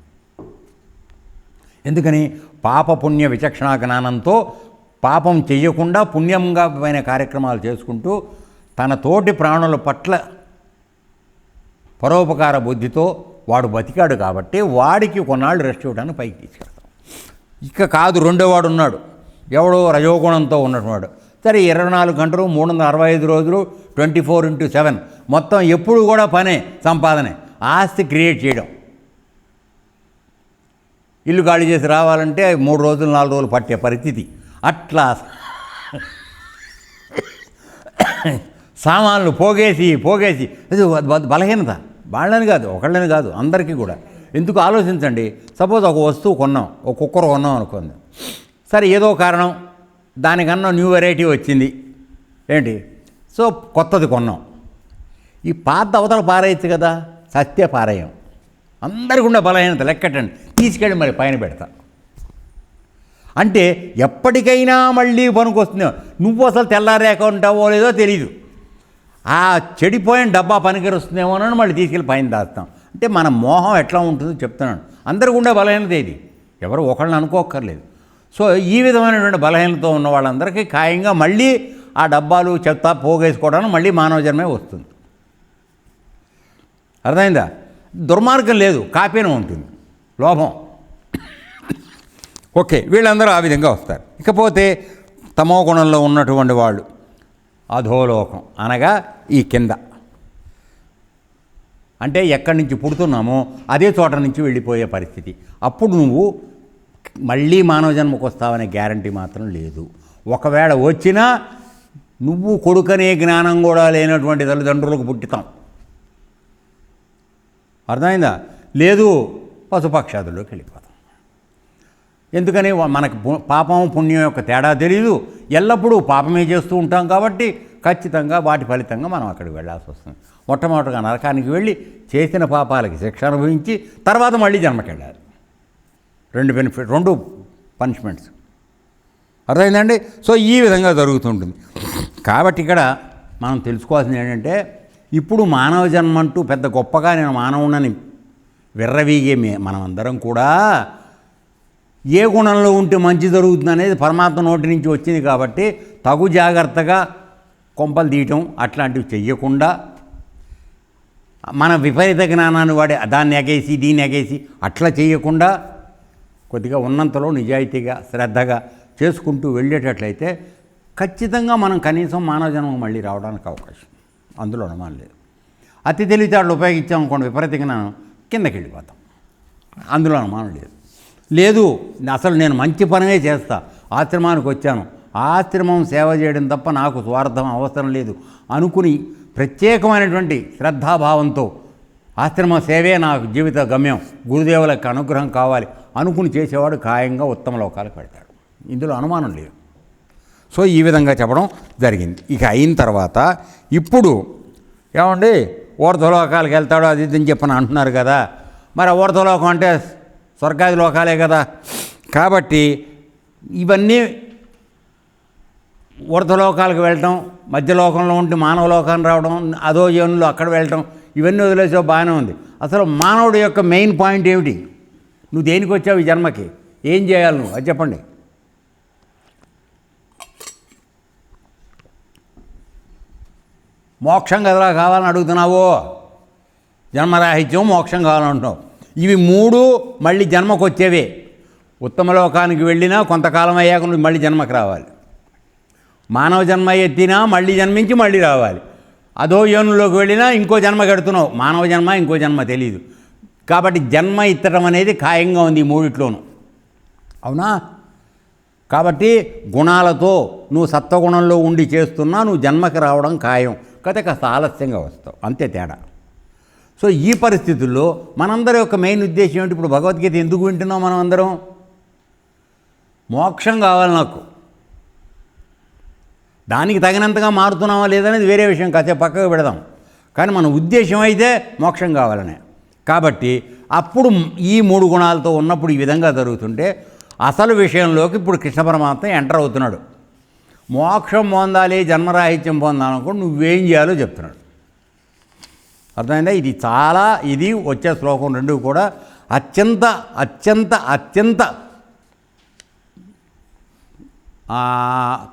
Speaker 2: ఎందుకని? పాపపుణ్య విచక్షణా జ్ఞానంతో పాపం చెయ్యకుండా పుణ్యంగా పైన కార్యక్రమాలు చేసుకుంటూ తన తోటి ప్రాణుల పట్ల పరోపకార బుద్ధితో వాడు బతికాడు కాబట్టి వాడికి కొన్నాళ్ళు రెస్ట్ ఇవ్వడానికి పైకి తీసుకెళ్తాం. ఇక కాదు, రెండోవాడు ఉన్నాడు, ఎవడో రజోగుణంతో ఉన్నటువంటి, సరే 24 గంటలు 365 రోజులు 24/7 మొత్తం ఎప్పుడు కూడా పనే, సంపాదనే, ఆస్తి క్రియేట్ చేయడం. ఇల్లు ఖాళీ చేసి రావాలంటే 3 రోజులు 4 రోజులు పట్టే పరిస్థితి. అట్లా సామాన్లు పోగేసి అది బలహీనత. వాళ్ళని కాదు, ఒకళ్ళని కాదు, అందరికీ కూడా. ఎందుకు ఆలోచించండి, సపోజ్ ఒక వస్తువు కొన్నాం, ఒక కుక్కర్ కొన్నాం అనుకోండి, సరే ఏదో కారణం దానికన్నా న్యూ వెరైటీ వచ్చింది ఏంటి, సో కొత్తది కొన్నాం. ఈ పాత అవతల పారేయచ్చు కదా, సత్య పారేయం. అందరికీ ఉండే బలహీనత లెక్కటండి, తీసుకెళ్ళి మరి పైన పెడతా. అంటే ఎప్పటికైనా మళ్ళీ పనికొస్తుంది. నువ్వు అసలు తెల్లారేక ఉంటావో లేదో తెలీదు, ఆ చెడిపోయిన డబ్బా పనికి వస్తుందేమో అని మళ్ళీ తీసుకెళ్ళి పైన దాస్తాం. అంటే మన మోహం ఎట్లా ఉంటుందో చెప్తున్నాను. అందరికీ ఉండే బలహీనత ఇది, ఎవరు ఒకళ్ళని అనుకోక్కర్లేదు. సో ఈ విధమైనటువంటి బలహీనతతో ఉన్న వాళ్ళందరికీ ఖాయంగా మళ్ళీ ఆ డబ్బాలు చెత్త పోగేసుకోవడానికి మళ్ళీ మానవ జన్మే వస్తుంది. అర్థమైందా? దుర్మార్గం లేదు, కాపీనే ఉంటుంది, లోభం. ఓకే, వీళ్ళందరూ ఆ విధంగా వస్తారు. ఇకపోతే తమో గుణంలో ఉన్నటువంటి వాళ్ళు అధోలోకం అనగా ఈ కింద, అంటే ఎక్కడి నుంచి పుడుతున్నామో అదే చోట నుంచి వెళ్ళిపోయే పరిస్థితి. అప్పుడు నువ్వు మళ్ళీ మానవ జన్మకు వస్తావనే గ్యారంటీ మాత్రం లేదు. ఒకవేళ వచ్చినా నువ్వు కొడుకనే జ్ఞానం కూడా లేనటువంటి తల్లిదండ్రులకు పుట్టుతాం. అర్థమైందా? లేదు, పశుపక్షాదుల్లోకి వెళ్ళిపోతాం. ఎందుకని? మనకు పాపం పుణ్యం యొక్క తేడా తెలియదు, ఎల్లప్పుడూ పాపమే చేస్తూ ఉంటాం కాబట్టి ఖచ్చితంగా వాటి ఫలితంగా మనం అక్కడికి వెళ్ళాల్సి వస్తుంది. మొట్టమొదటిగా నరకానికి వెళ్ళి చేసిన పాపాలకి శిక్ష అనుభవించి తర్వాత మళ్ళీ జన్మకి వెళ్ళాలి. 2 పనిష్మెంట్స్. అర్థమైందండి? సో ఈ విధంగా జరుగుతుంటుంది. కాబట్టి ఇక్కడ మనం తెలుసుకోవాల్సింది ఏంటంటే, ఇప్పుడు మానవ జన్మ అంటూ పెద్ద గొప్పగా నేను మానవునని విర్రవీగే మనమందరం కూడా ఏ గుణంలో ఉంటే మంచి జరుగుతుంది అనేది పరమాత్మ నోటి నుంచి వచ్చింది కాబట్టి తగు జాగ్రత్తగా కొంపలు తీయటం అట్లాంటివి చెయ్యకుండా, మన విపరీత జ్ఞానాన్ని వాడి దాన్ని ఎగేసి దీన్ని ఎగేసి అట్లా చేయకుండా కొద్దిగా ఉన్నంతలో నిజాయితీగా శ్రద్ధగా చేసుకుంటూ వెళ్ళేటట్లయితే ఖచ్చితంగా మనం కనీసం మానవ జన్మ మళ్ళీ రావడానికి అవకాశం, అందులో అనుమానం లేదు. అతి తెలివితేటలు ఉపయోగించామనుకోండి, విపరీత జ్ఞానం కిందకి వెళ్ళిపోతాం, అందులో అనుమానం లేదు. లేదు, అసలు నేను మంచి పనే చేస్తా, ఆశ్రమానికి వచ్చాను, ఆశ్రమం సేవ చేయడం తప్ప నాకు స్వార్థం అవసరం లేదు అనుకుని ప్రత్యేకమైనటువంటి శ్రద్ధాభావంతో ఆశ్రమ సేవే నాకు జీవిత గమ్యం, గురుదేవులకు అనుగ్రహం కావాలి అనుకుని చేసేవాడు ఖాయంగా ఉత్తమ లోకాలకు వెళ్తాడు, ఇందులో అనుమానం లేదు. సో ఈ విధంగా చెప్పడం జరిగింది. ఇక అయిన తర్వాత ఇప్పుడు ఏమండి ఊర్ధ్వలోకాలకు వెళ్తాడు అది ఇది అని చెప్పని అంటున్నారు కదా, మరి ఊర్ధ్వలోకం అంటే స్వర్గాది లోకాలే కదా. కాబట్టి ఇవన్నీ ఊర్ధ్వలోకాలకు వెళ్ళటం, మధ్యలోకంలో ఉండి మానవ లోకాన్ని రావడం, అదో యోనులు అక్కడ వెళ్ళటం, ఇవన్నీ వదిలేసే బాగానే ఉంది. అసలు మానవుడి యొక్క మెయిన్ పాయింట్ ఏమిటి? నువ్వు దేనికి వచ్చావు ఈ జన్మకి, ఏం చేయాలి నువ్వు, అది చెప్పండి. మోక్షం కదలా కావాలని అడుగుతున్నావు, జన్మరాహిత్యం మోక్షం కావాలంటున్నావు. ఇవి 3 మళ్ళీ జన్మకు వచ్చేవే. ఉత్తమ లోకానికి వెళ్ళినా కొంతకాలం అయ్యాక నువ్వు మళ్ళీ జన్మకు రావాలి, మానవ జన్మ ఎత్తినా మళ్ళీ జన్మించి మళ్ళీ రావాలి, అదో యోనులోకి వెళ్ళినా ఇంకో జన్మ కడుతున్నావు, మానవ జన్మ ఇంకో జన్మ తెలియదు. కాబట్టి జన్మ ఎత్తడం అనేది ఖాయంగా ఉంది ఈ 3 అవునా? కాబట్టి గుణాలతో నువ్వు సత్వగుణంలో ఉండి చేస్తున్నా నువ్వు జన్మకి రావడం ఖాయం, కాకపోతే కాస్త ఆలస్యంగా వస్తావు, అంతే తేడా. సో ఈ పరిస్థితుల్లో మనందరి యొక్క మెయిన్ ఉద్దేశం ఏంటి? ఇప్పుడు భగవద్గీత ఎందుకు వింటున్నాం మనం అందరం? మోక్షం కావాలి నాకు, దానికి తగినంతగా మారుతున్నామా లేదనేది వేరే విషయం, కాసేపు పక్కకు పెడదాం. కానీ మన ఉద్దేశం అయితే మోక్షం కావాలనే. కాబట్టి అప్పుడు ఈ 3 గుణాలతో ఉన్నప్పుడు ఈ విధంగా జరుగుతుంటే అసలు విషయంలోకి ఇప్పుడు కృష్ణ పరమాత్మ ఎంటర్ అవుతున్నాడు. మోక్షం పొందాలి, జన్మరాహిత్యం పొందాలనుకో నువ్వేం చేయాలో చెప్తున్నాడు. అర్థమైందా? ఇది వచ్చే శ్లోకం రెండు కూడా అత్యంత అత్యంత అత్యంత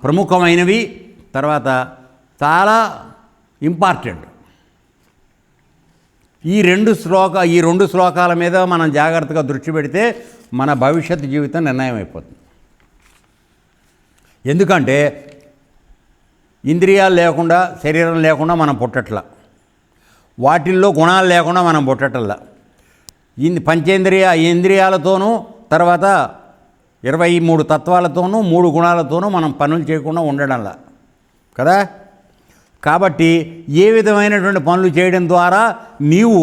Speaker 2: ప్రముఖమైనవి, తర్వాత చాలా ఇంపార్టెంట్. ఈ రెండు శ్లోకాల మీద మనం జాగ్రత్తగా దృష్టి పెడితే మన భవిష్యత్తు జీవితం నిర్ణయం అయిపోతుంది. ఎందుకంటే ఇంద్రియాలు లేకుండా, శరీరం లేకుండా మనం పుట్టట్లా, వాటిల్లో గుణాలు లేకుండా మనం పుట్టట్లా. ఇంద్రియాలతోనూ, తర్వాత 23 తత్వాలతోనూ, 3 గుణాలతోనూ మనం పనులు చేయకుండా ఉండడంలా కదా. కాబట్టి ఏ విధమైనటువంటి పనులు చేయడం ద్వారా నీవు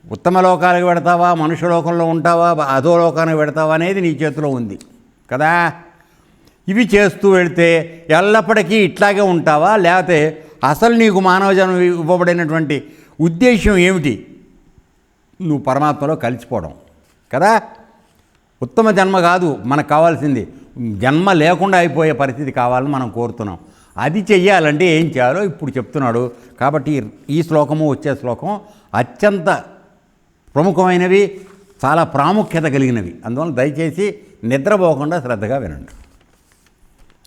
Speaker 2: ఉత్తమ లోకాలకు పెడతావా, మనుష్య లోకంలో ఉంటావా, అధో లోకానికి పెడతావా అనేది నీ చేతిలో ఉంది కదా. ఇవి చేస్తూ వెళితే ఎల్లప్పటికీ ఇట్లాగే ఉంటావా, లేకపోతే అసలు నీకు మానవ జన్మ ఇవ్వబడినటువంటి ఉద్దేశం ఏమిటి? నువ్వు పరమాత్మలో కలిసిపోవడం కదా. ఉత్తమ జన్మ కాదు మనకు కావాల్సింది, జన్మ లేకుండా అయిపోయే పరిస్థితి కావాలని మనం కోరుతున్నాం. అది చెయ్యాలంటే ఏం చేయాలో ఇప్పుడు చెప్తున్నాడు. కాబట్టి ఈ శ్లోకము, వచ్చే శ్లోకం అత్యంత ప్రముఖమైనవి, చాలా ప్రాముఖ్యత కలిగినవి. అందువల్ల దయచేసి నిద్రపోకుండా శ్రద్ధగా వినండి.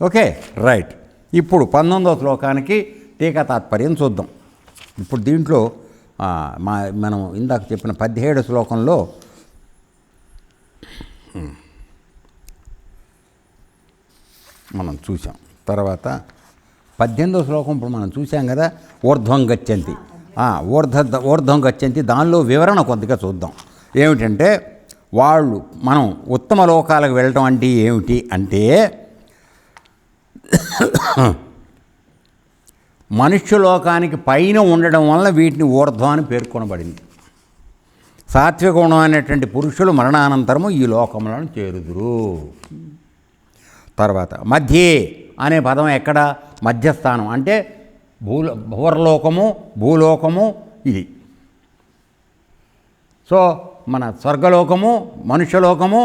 Speaker 2: Okay, right. ఇప్పుడు 19వ శ్లోకానికి టీకా తాత్పర్యం చూద్దాం. ఇప్పుడు దీంట్లో మనం ఇందాక చెప్పిన 17 శ్లోకంలో మనం చూసాం. తర్వాత 18వ శ్లోకం ఇప్పుడు మనం చూసాం కదా, ఊర్ధ్వం గచ్చంతి. ఊర్ధ్వం గచ్చంతి, దానిలో వివరణ కొద్దిగా చూద్దాం. ఏమిటంటే మనం ఉత్తమ లోకాలకు వెళ్ళటం అంటే ఏమిటి అంటే, మనుష్యలోకానికి పైన ఉండడం వల్ల వీటిని ఊర్ధ్వం అని పేర్కొనబడింది. సాత్విక గుణం అనేటువంటి పురుషులు మరణానంతరము ఈ లోకములను చేరుదురు. తర్వాత మధ్యే అనే పదం ఎక్కడ? మధ్యస్థానం అంటే భూవర్లోకము, భూలోకము ఇది. సో మన స్వర్గలోకము, మనుష్యలోకము,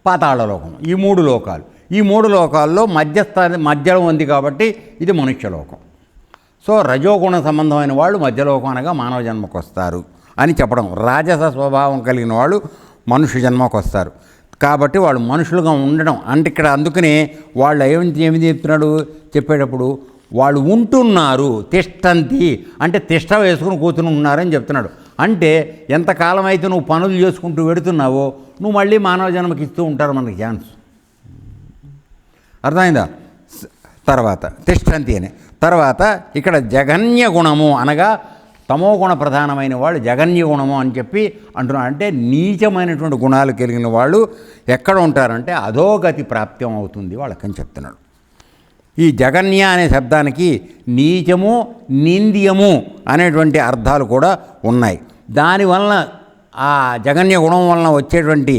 Speaker 2: పాతాళలోకము, ఈ 3 లోకాలు. ఈ 3 లోకాల్లో మధ్యలో ఉంది కాబట్టి ఇది మనుష్యలోకం. సో రజోగుణ సంబంధమైన వాళ్ళు మధ్యలోకం అనగా మానవ జన్మకు వస్తారు అని చెప్పడం. రాజస స్వభావం కలిగిన వాళ్ళు మనుష్య జన్మకు వస్తారు. కాబట్టి వాళ్ళు మనుషులుగా ఉండడం అంటే ఇక్కడ అందుకనే వాళ్ళు ఏమి చెప్తున్నాడు చెప్పేటప్పుడు, వాళ్ళు ఉంటున్నారు, తిష్టంతి అంటే తిష్ట వేసుకుని కూర్చుని ఉన్నారని చెప్తున్నాడు. అంటే ఎంతకాలం అయితే నువ్వు పనులు చేసుకుంటూ వెడుతున్నావో నువ్వు మళ్ళీ మానవ జన్మకి ఇస్తూ ఉంటారు మనకి ఛాన్స్. అర్థమైందా? తర్వాత తిష్టంతి అని. తర్వాత ఇక్కడ జగన్య గుణము అనగా తమోగుణ ప్రధానమైన వాళ్ళు జగన్య గుణము అని చెప్పి అంటున్నారు. అంటే నీచమైనటువంటి గుణాలు కలిగిన వాళ్ళు ఎక్కడ ఉంటారంటే అధోగతి ప్రాప్తం అవుతుంది వాళ్ళకని చెప్తున్నాడు. ఈ జగన్య అనే శబ్దానికి నీచము, నింద్యము అనేటువంటి అర్థాలు కూడా ఉన్నాయి. దానివలన ఆ జగన్య గుణం వలన వచ్చేటువంటి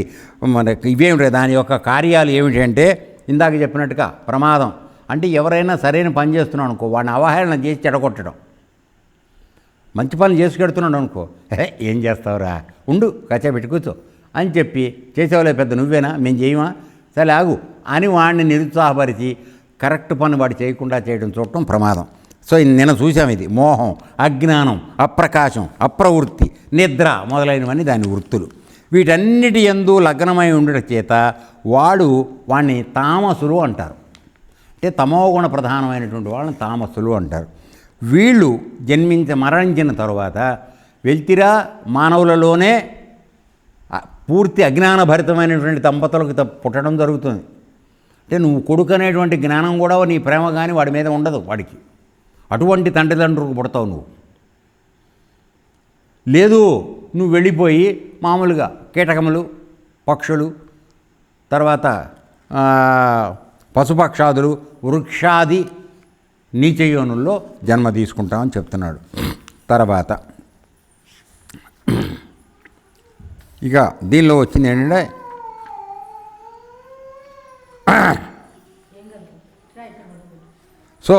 Speaker 2: మనకి ఇవేమిటి, దాని యొక్క కార్యాలు ఏమిటంటే ఇందాక చెప్పినట్టుగా ప్రమాదం. అంటే ఎవరైనా సరైన పని చేస్తున్నాడు అనుకో, వాడిని అవహేళన చేసి చెడగొట్టడం. మంచి పని చేసుకెడుతున్నాడు అనుకో, ఏం చేస్తావురా, ఉండు కచ్చా కూర్చో అని చెప్పి, చేసేవాళ్ళే పెద్ద నువ్వేనా, మేము చేయమా, సరే ఆగు అని వాడిని నిరుత్సాహపరిచి కరెక్ట్ పని వాడు చేయకుండా చేయడం చూడటం ప్రమాదం. సో నిన్న చూసాం ఇది మోహం, అజ్ఞానం, అప్రకాశం, అప్రవృత్తి, నిద్ర మొదలైనవన్నీ దాని వృత్తులు. వీటన్నిటి యందు లగ్నమై ఉండడం చేత వాడిని తామసులు అంటారు. అంటే తమోగుణ ప్రధానమైనటువంటి వాళ్ళని తామసులు అంటారు. వీళ్ళు మరణించిన తరువాత వెల్తిరా మానవులలోనే పూర్తి అజ్ఞానభరితమైనటువంటి దంపతులకు పుట్టడం జరుగుతుంది. అంటే నువ్వు కొడుకు అనేటువంటి జ్ఞానం కూడా నీ ప్రేమ కానీ వాడి మీద ఉండదు. వాడికి అటువంటి తండ్రిదండ్రులకు పుడతావు నువ్వు. లేదు నువ్వు వెళ్ళిపోయి మామూలుగా కీటకములు, పక్షులు, తర్వాత పశుపక్షాదులు, వృక్షాది నీచయోనుల్లో జన్మ తీసుకుంటామని చెప్తున్నాడు. తర్వాత ఇక దీనిలో వచ్చింది ఏంటంటే సో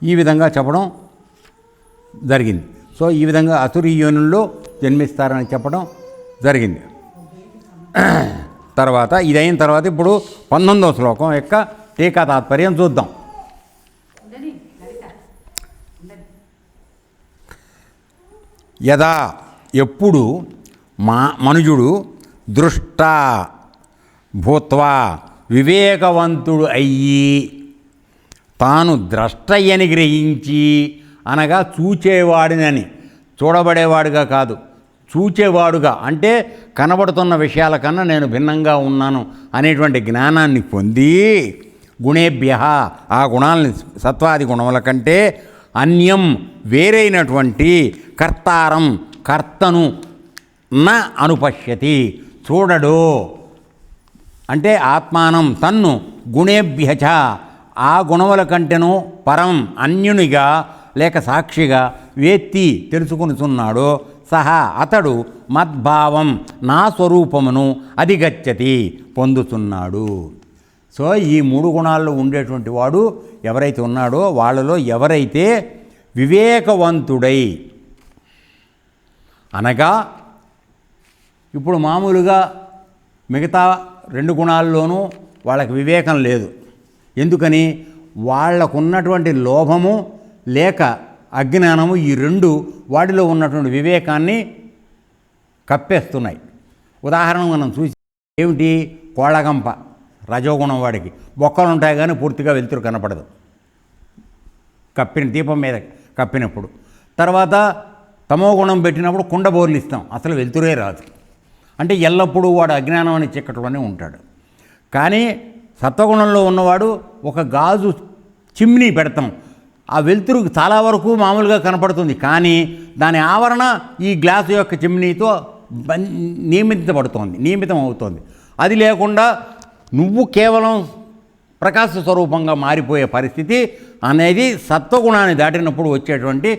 Speaker 2: ఈ విధంగా చెప్పడం జరిగింది. సో ఈ విధంగా అసురీ యోనుల్లో జన్మిస్తారని చెప్పడం జరిగింది. తర్వాత ఇదైన తర్వాత ఇప్పుడు 19వ శ్లోకం యొక్క టీకా తాత్పర్యం చూద్దాం. యదా ఎప్పుడు మనుజుడు దృష్ట భూత్వా వివేకవంతుడు అయ్యి తాను ద్రష్టయ్యని గ్రహించి, అనగా చూచేవాడినని, చూడబడేవాడుగా కాదు, చూచేవాడుగా అంటే కనబడుతున్న విషయాల కన్నా నేను భిన్నంగా ఉన్నాను అనేటువంటి జ్ఞానాన్ని పొంది గుణేభ్య ఆ గుణాలని సత్వాది గుణముల కంటే అన్యం వేరైనటువంటి కర్తారం కర్తను న అనుపశ్యతి చూడడు. అంటే ఆత్మానం తన్ను గుణేభ్యచ ఆ గుణముల కంటెను పరం అన్యునిగా లేక సాక్షిగా వేత్తి తెలుసుకునిచున్నాడు. సహా అతడు మద్భావం నా స్వరూపమును అధిగచ్చతి పొందుతున్నాడు. సో ఈ 3 గుణాల్లో ఉండేటువంటి వాడు ఎవరైతే ఉన్నాడో వాళ్ళలో ఎవరైతే వివేకవంతుడై, అనగా ఇప్పుడు మామూలుగా మిగతా 2 గుణాల్లోనూ వాళ్ళకి వివేకం లేదు. ఎందుకని? వాళ్ళకున్నటువంటి లోభము లేక అజ్ఞానము ఈ 2 వాడిలో ఉన్నటువంటి వివేకాన్ని కప్పేస్తున్నాయి. ఉదాహరణకు మనం చూసి ఏమిటి, కోళ్ళగంప రజోగుణం వాడికి బొక్కలు ఉంటాయి కానీ పూర్తిగా వెలుతురు కనపడదు కప్పిన దీపం మీద కప్పినప్పుడు. తర్వాత తమో గుణం పెట్టినప్పుడు కుండ బోర్లు ఇస్తాం, అసలు వెలుతురే రాదు. అంటే ఎల్లప్పుడూ వాడు అజ్ఞానం అనే చీకటిలోనే ఉంటాడు. కానీ సత్వగుణంలో ఉన్నవాడు ఒక గాజు చిమ్నీ పెడతాం, ఆ వెలుతురు చాలా వరకు మామూలుగా కనపడుతుంది, కానీ దాని ఆవరణ ఈ గ్లాసు యొక్క చిమ్నీతో నియమితం అవుతోంది. అది లేకుండా నువ్వు కేవలం ప్రకాశ స్వరూపంగా మారిపోయే పరిస్థితి అనేది సత్వగుణాన్ని దాటినప్పుడు వచ్చేటువంటి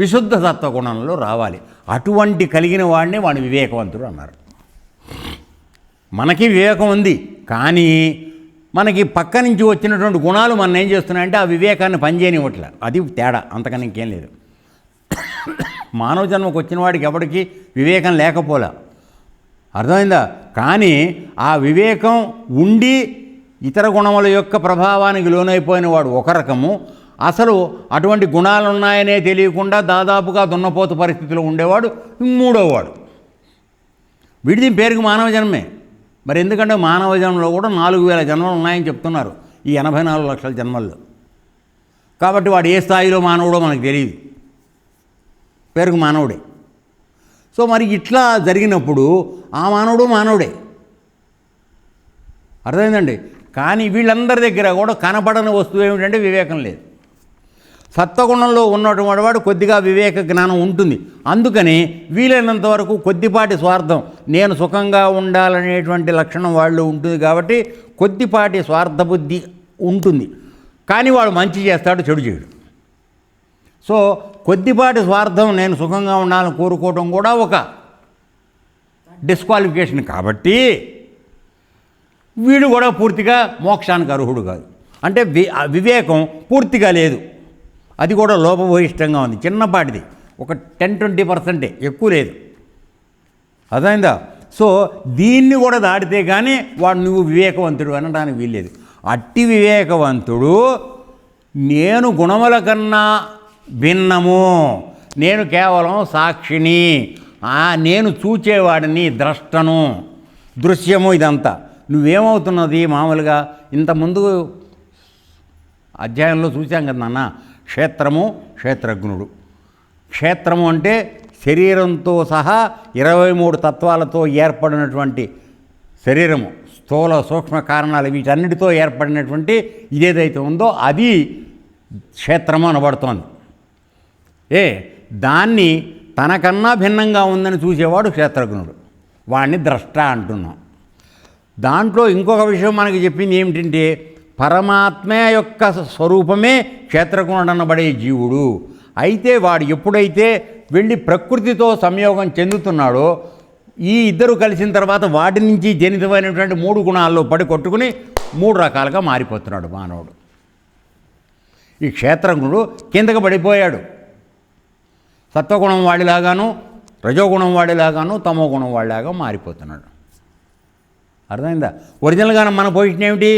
Speaker 2: విశుద్ధ సత్వగుణంలో రావాలి. అటువంటి కలిగిన వాడిని వాడిని వివేకవంతుడు అన్నారు. మనకి వివేకం ఉంది, కానీ మనకి పక్క నుంచి వచ్చినటువంటి గుణాలు మనం ఏం చేస్తున్నాయంటే ఆ వివేకాన్ని పనిచేయనివ్వట్లే. అది తేడా, అంతకన్నా ఇంకేం లేదు. మానవ జన్మకు వచ్చిన వాడికి ఎవరికి వివేకం లేకపోలే, అర్థమైందా? కానీ ఆ వివేకం ఉండి ఇతర గుణముల యొక్క ప్రభావానికి లోనైపోయిన వాడు ఒక రకము, అసలు అటువంటి గుణాలు ఉన్నాయనే తెలియకుండా దాదాపుగా దున్నపోతు పరిస్థితిలో ఉండేవాడు 3వ వాడు. వీడిది పేరుకి మానవ జన్మే. మరి ఎందుకంటే మానవ జన్మలో కూడా 4000 జన్మలు ఉన్నాయని చెప్తున్నారు ఈ 84 లక్షల జన్మల్లో. కాబట్టి వాడు ఏ స్థాయిలో మానవుడో మనకు తెలియదు, పేరుకు మానవుడే. సో మరి ఇట్లా జరిగినప్పుడు ఆ మానవుడు మానవుడే, అర్థమైందండి. కానీ వీళ్ళందరి దగ్గర కూడా కనపడని వస్తువు ఏమిటంటే వివేకం లేదు. సత్వగుణంలో ఉన్నటువంటి వాడు కొద్దిగా వివేక జ్ఞానం ఉంటుంది. అందుకని వీలైనంత వరకు కొద్దిపాటి స్వార్థం, నేను సుఖంగా ఉండాలనేటువంటి లక్షణం వాళ్ళు ఉంటుంది కాబట్టి కొద్దిపాటి స్వార్థ బుద్ధి ఉంటుంది. కానీ వాడు మంచి చేస్తాడు, చెడు చేయడు. సో కొద్దిపాటి స్వార్థం, నేను సుఖంగా ఉండాలని కోరుకోవటం కూడా ఒక డిస్క్వాలిఫికేషన్. కాబట్టి వీడు కూడా పూర్తిగా మోక్షానికి అర్హుడు కాదు. అంటే వివేకం పూర్తిగా లేదు, అది కూడా లోపభూయిష్టంగా ఉంది, చిన్నపాటిది, ఒక 10-20%, ఎక్కువ లేదు, అర్థమైందా? సో దీన్ని కూడా దాటితే కానీ వాడు నువ్వు వివేకవంతుడు అనడానికి వీల్లేదు. అట్టి వివేకవంతుడు నేను గుణముల కన్నా భిన్నము, నేను కేవలం సాక్షిని, నేను చూచేవాడిని, ద్రష్టను, దృశ్యము, ఇదంతా నువ్వేమవుతున్నది. మామూలుగా ఇంతకుముందు అధ్యాయంలో చూసాం కదా నాన్న, క్షేత్రము, క్షేత్రజ్ఞుడు. క్షేత్రము అంటే శరీరంతో సహా 23 తత్వాలతో ఏర్పడినటువంటి శరీరము, స్థూల సూక్ష్మ కారణాలు వీటన్నిటితో ఏర్పడినటువంటి ఇదేదైతే ఉందో అది క్షేత్రము అనబడుతోంది. దాన్ని తనకన్నా భిన్నంగా ఉందని చూసేవాడు క్షేత్రజ్ఞుడు, వాడిని ద్రష్ట అంటున్నాం. దాంట్లో ఇంకొక విషయం మనకి చెప్పింది ఏమిటంటే పరమాత్మ యొక్క స్వరూపమే క్షేత్రజ్ఞుడు అనబడే జీవుడు. అయితే వాడు ఎప్పుడైతే వెళ్ళి ప్రకృతితో సంయోగం చెందుతున్నాడో ఈ ఇద్దరు కలిసిన తర్వాత వాటి నుంచి జనితమైనటువంటి 3 గుణాల్లో పడి కొట్టుకుని 3 రకాలుగా మారిపోతున్నాడు మానవుడు. ఈ క్షేత్రజ్ఞుడు కిందకు పడిపోయాడు, సత్వగుణం వాడిలాగాను, రజోగుణం వాడిలాగాను, తమో గుణం వాడిలాగా మారిపోతున్నాడు, అర్థమైందా? ఒరిజినల్గా మన పొజిషన్ ఏమిటి?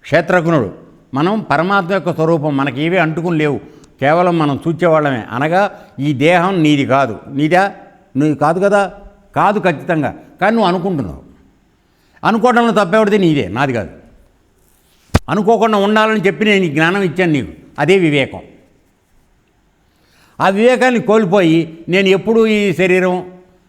Speaker 2: క్షేత్రజ్ఞుడు. మనం పరమాత్మ యొక్క స్వరూపం, మనకి ఏవీ అంటుకుని లేవు, కేవలం మనం చూచేవాళ్ళమే. అనగా ఈ దేహం నీది కాదు. నీదా? నీది కాదు కదా? కాదు ఖచ్చితంగా. కానీ నువ్వు అనుకుంటున్నావు. అనుకోవడంలో తప్పేవాడితే నీదే, నాది కాదు. అనుకోకుండా ఉండాలని చెప్పి నేను ఈ జ్ఞానం ఇచ్చాను నీకు, అదే వివేకం. ఆ వివేకాన్ని కోల్పోయి నేను ఎప్పుడూ ఈ శరీరం,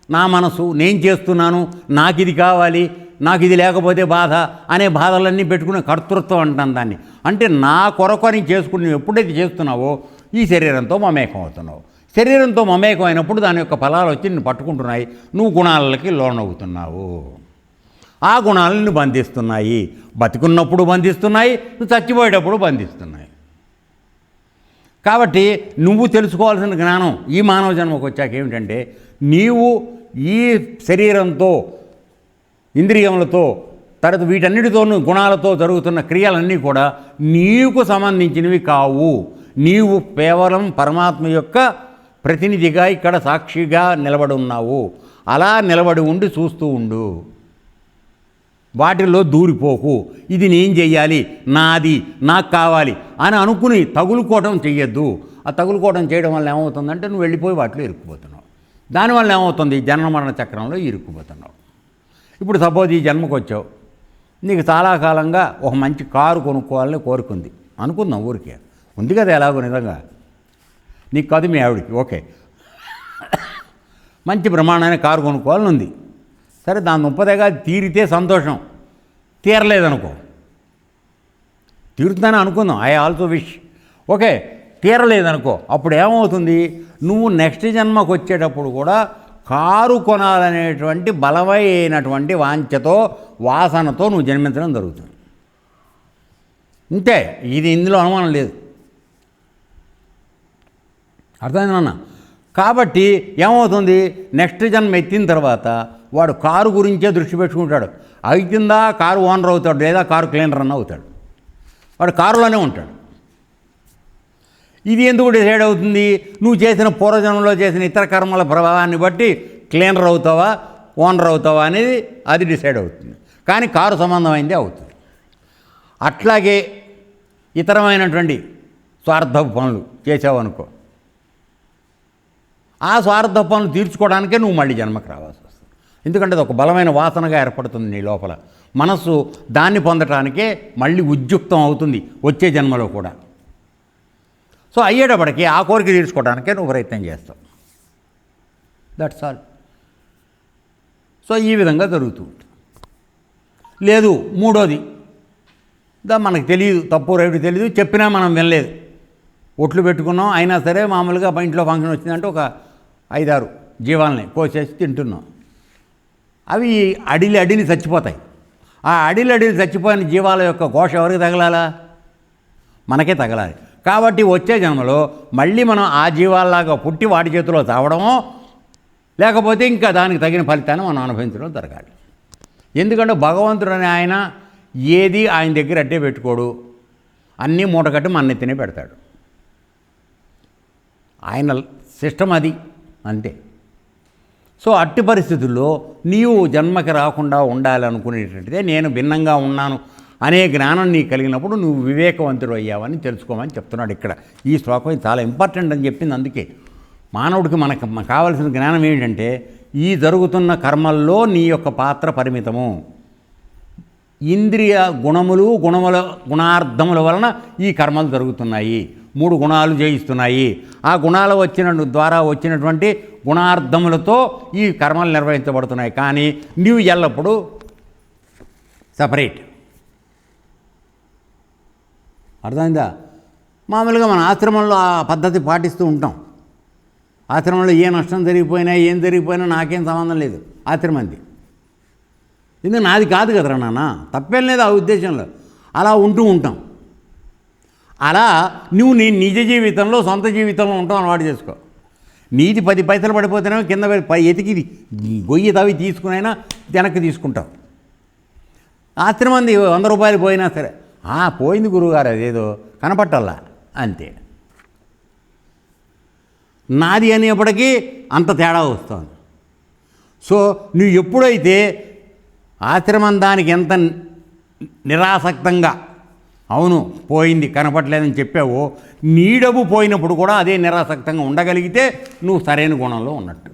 Speaker 2: నా మనసు, నేను చేస్తున్నాను, నాకు ఇది కావాలి, నాకు ఇది లేకపోతే బాధ అనే బాధలన్నీ పెట్టుకునే కర్తృత్వం అంటాను దాన్ని. అంటే నా కొరకు అని చేసుకుని నువ్వు ఎప్పుడైతే చేస్తున్నావో ఈ శరీరంతో మమేకం అవుతున్నావు. శరీరంతో మమేకం అయినప్పుడు దాని యొక్క ఫలాలు వచ్చి నిన్ను పట్టుకుంటున్నాయి. నువ్వు గుణాలకి లోనవుతున్నావు. ఆ గుణాలను బంధిస్తున్నాయి. బతికున్నప్పుడు బంధిస్తున్నాయి, నువ్వు చచ్చిపోయేటప్పుడు బంధిస్తున్నాయి. కాబట్టి నువ్వు తెలుసుకోవాల్సిన జ్ఞానం ఈ మానవ జన్మకు వచ్చాక ఏమిటంటే, నీవు ఈ శరీరంతో, ఇంద్రియములతో, తర్వాత వీటన్నిటితోనూ గుణాలతో జరుగుతున్న క్రియలన్నీ కూడా నీకు సంబంధించినవి కావు. నీవు కేవలం పరమాత్మ యొక్క ప్రతినిధిగా ఇక్కడ సాక్షిగా నిలబడి ఉన్నావు. అలా నిలబడి ఉండి చూస్తూ ఉండు. వాటిల్లో దూరిపోకు. ఇది నేను చెయ్యాలి, నాది, నాకు కావాలి అని అనుకుని తగులుకోవడం చెయ్యొద్దు. ఆ తగులుకోవడం చేయడం వల్ల ఏమవుతుందంటే నువ్వు వెళ్ళిపోయి వాటిలో ఇరుక్కుపోతున్నావు. దానివల్ల ఏమవుతుంది? జన్మ మరణ చక్రంలో ఇరుక్కుపోతున్నావు. ఇప్పుడు సపోజ్ ఈ జన్మకు వచ్చావు, నీకు చాలా కాలంగా ఒక మంచి కారు కొనుక్కోవాలని కోరుకుంది అనుకుందాం. ఊరికే ఉంది కదా, ఎలాగో నిజంగా నీకు కాదు, మీ ఆవిడికి. ఓకే, మంచి బ్రహ్మాండమైన కారు కొనుక్కోవాలని ఉంది. సరే, దాని ముప్పదేగా తీరితే సంతోషం. తీరలేదనుకో, తీరుతుందని అనుకుందాం, ఐ ఆల్సో విష్. ఓకే, తీరలేదనుకో, అప్పుడు ఏమవుతుంది? నువ్వు నెక్స్ట్ జన్మకు వచ్చేటప్పుడు కూడా కారు కొనాలనేటువంటి బలమైనటువంటి వాంఛతో, వాసనతో నువ్వు జన్మించడం జరుగుతుంది. ఇంతే, ఇది ఇందులో అనుమానం లేదు. అర్థమైందన్న? కాబట్టి ఏమవుతుంది? నెక్స్ట్ జన్మ ఎత్తిన తర్వాత వాడు కారు గురించే దృష్టి పెట్టుకుంటాడు. అవుతుందా కారు ఓనర్ అవుతాడు, లేదా కారు క్లీనర్ అన్న అవుతాడు. వాడు కారులోనే ఉంటాడు. ఇది ఎందుకు డిసైడ్ అవుతుంది? నువ్వు చేసిన పూర్వజన్మలో చేసిన ఇతర కర్మల ప్రభావాన్ని బట్టి క్లీనర్ అవుతావా, ఓనర్ అవుతావా అనేది అది డిసైడ్ అవుతుంది. కానీ కారు సంబంధమైందే అవుతుంది. అట్లాగే ఇతరమైనటువంటి స్వార్థపు పనులు చేసావనుకో, ఆ స్వార్థ పనులు తీర్చుకోవడానికే నువ్వు మళ్ళీ జన్మకు రావాల్సి వస్తుంది. ఎందుకంటే అది ఒక బలమైన వాసనగా ఏర్పడుతుంది నీ లోపల. మనస్సు దాన్ని పొందటానికే మళ్ళీ ఉద్యుక్తం అవుతుంది వచ్చే జన్మలో కూడా. సో అయ్యేటప్పటికి ఆ కోరిక తీర్చుకోవడానికే నువ్వు ప్రయత్నం చేస్తావు. That's all. సో ఈ విధంగా జరుగుతూ ఉంటుంది. లేదు, మూడోది మనకు తెలియదు, తప్పు రైట్ తెలియదు, చెప్పినా మనం వినలేదు. ఒట్లు పెట్టుకున్నాం, అయినా సరే మామూలుగా ఇంట్లో ఫంక్షన్ వచ్చిందంటే ఒక 5-6 జీవాలని కోసేసి తింటున్నాం. అవి అడిలి చచ్చిపోతాయి. ఆ అడిలి చచ్చిపోయిన జీవాల యొక్క ఘోష ఎవరికి తగలాలా? మనకే తగలాలి. కాబట్టి వచ్చే జన్మలో మళ్ళీ మనం ఆ జీవాల్లాగా పుట్టి వాటి చేతిలో తావడమో, లేకపోతే ఇంకా దానికి తగిన ఫలితాన్ని మనం అనుభవించడం జరగాలి. ఎందుకంటే భగవంతుడని ఆయన ఏది ఆయన దగ్గర అట్టే పెట్టుకోడు, అన్నీ మూటకట్టి మన నెత్తినే పెడతాడు. ఆయన సిస్టమ్ అది, అంతే. సో అట్టి పరిస్థితుల్లో నీవు జన్మకి రాకుండా ఉండాలనుకునేటట్టుగా నేను భిన్నంగా ఉన్నాను అనే జ్ఞానం నీకు కలిగినప్పుడు నువ్వు వివేకవంతుడు అయ్యావని తెలుసుకోమని చెప్తున్నాడు ఇక్కడ. ఈ శ్లోకం చాలా ఇంపార్టెంట్ అని చెప్పింది. అందుకే మానవుడికి మనకు కావలసిన జ్ఞానం ఏంటంటే, ఈ జరుగుతున్న కర్మల్లో నీ యొక్క పాత్ర పరిమితము. ఇంద్రియ గుణములు, గుణార్థముల వలన ఈ కర్మలు జరుగుతున్నాయి. 3 గుణాలు జయిస్తున్నాయి. ఆ గుణాలు ద్వారా వచ్చినటువంటి గుణార్థములతో ఈ కర్మలు నిర్వహించబడుతున్నాయి. కానీ నీవు ఎల్లప్పుడూ సపరేట్. అర్థమైందా? మామూలుగా మన ఆశ్రమంలో ఆ పద్ధతి పాటిస్తూ ఉంటాం. ఆశ్రమంలో ఏ నష్టం జరిగిపోయినా, ఏం జరిగిపోయినా నాకేం సంబంధం లేదు, ఆశ్రమంది. ఇది నాది కాదు కదరా నాన్న, తప్పేం లేదు ఆ ఉద్దేశంలో. అలా ఉంటూ ఉంటాం. అలా నువ్వు నీ నిజ జీవితంలో, సొంత జీవితంలో ఉంటావు అలవాటు చేసుకో. నీది 10 పైసలు పడిపోతేనేమో కింద ఎతికి గొయ్యి తవి తీసుకునైనా వెనక్కి తీసుకుంటావు. ఆశ్రమంది 100 రూపాయలు పోయినా సరే, పోయింది గురువుగారు, అదేదో కనపట్టాలా, అంతే. నాది అనేప్పటికీ అంత తేడా వస్తుంది. సో నువ్వు ఎప్పుడైతే ఆశ్రమం దానికి ఎంత నిరాసక్తంగా అవును పోయింది కనపట్లేదని చెప్పావో, నీడబు పోయినప్పుడు కూడా అదే నిరాసక్తంగా ఉండగలిగితే నువ్వు సరైన గుణంలో ఉన్నట్టు.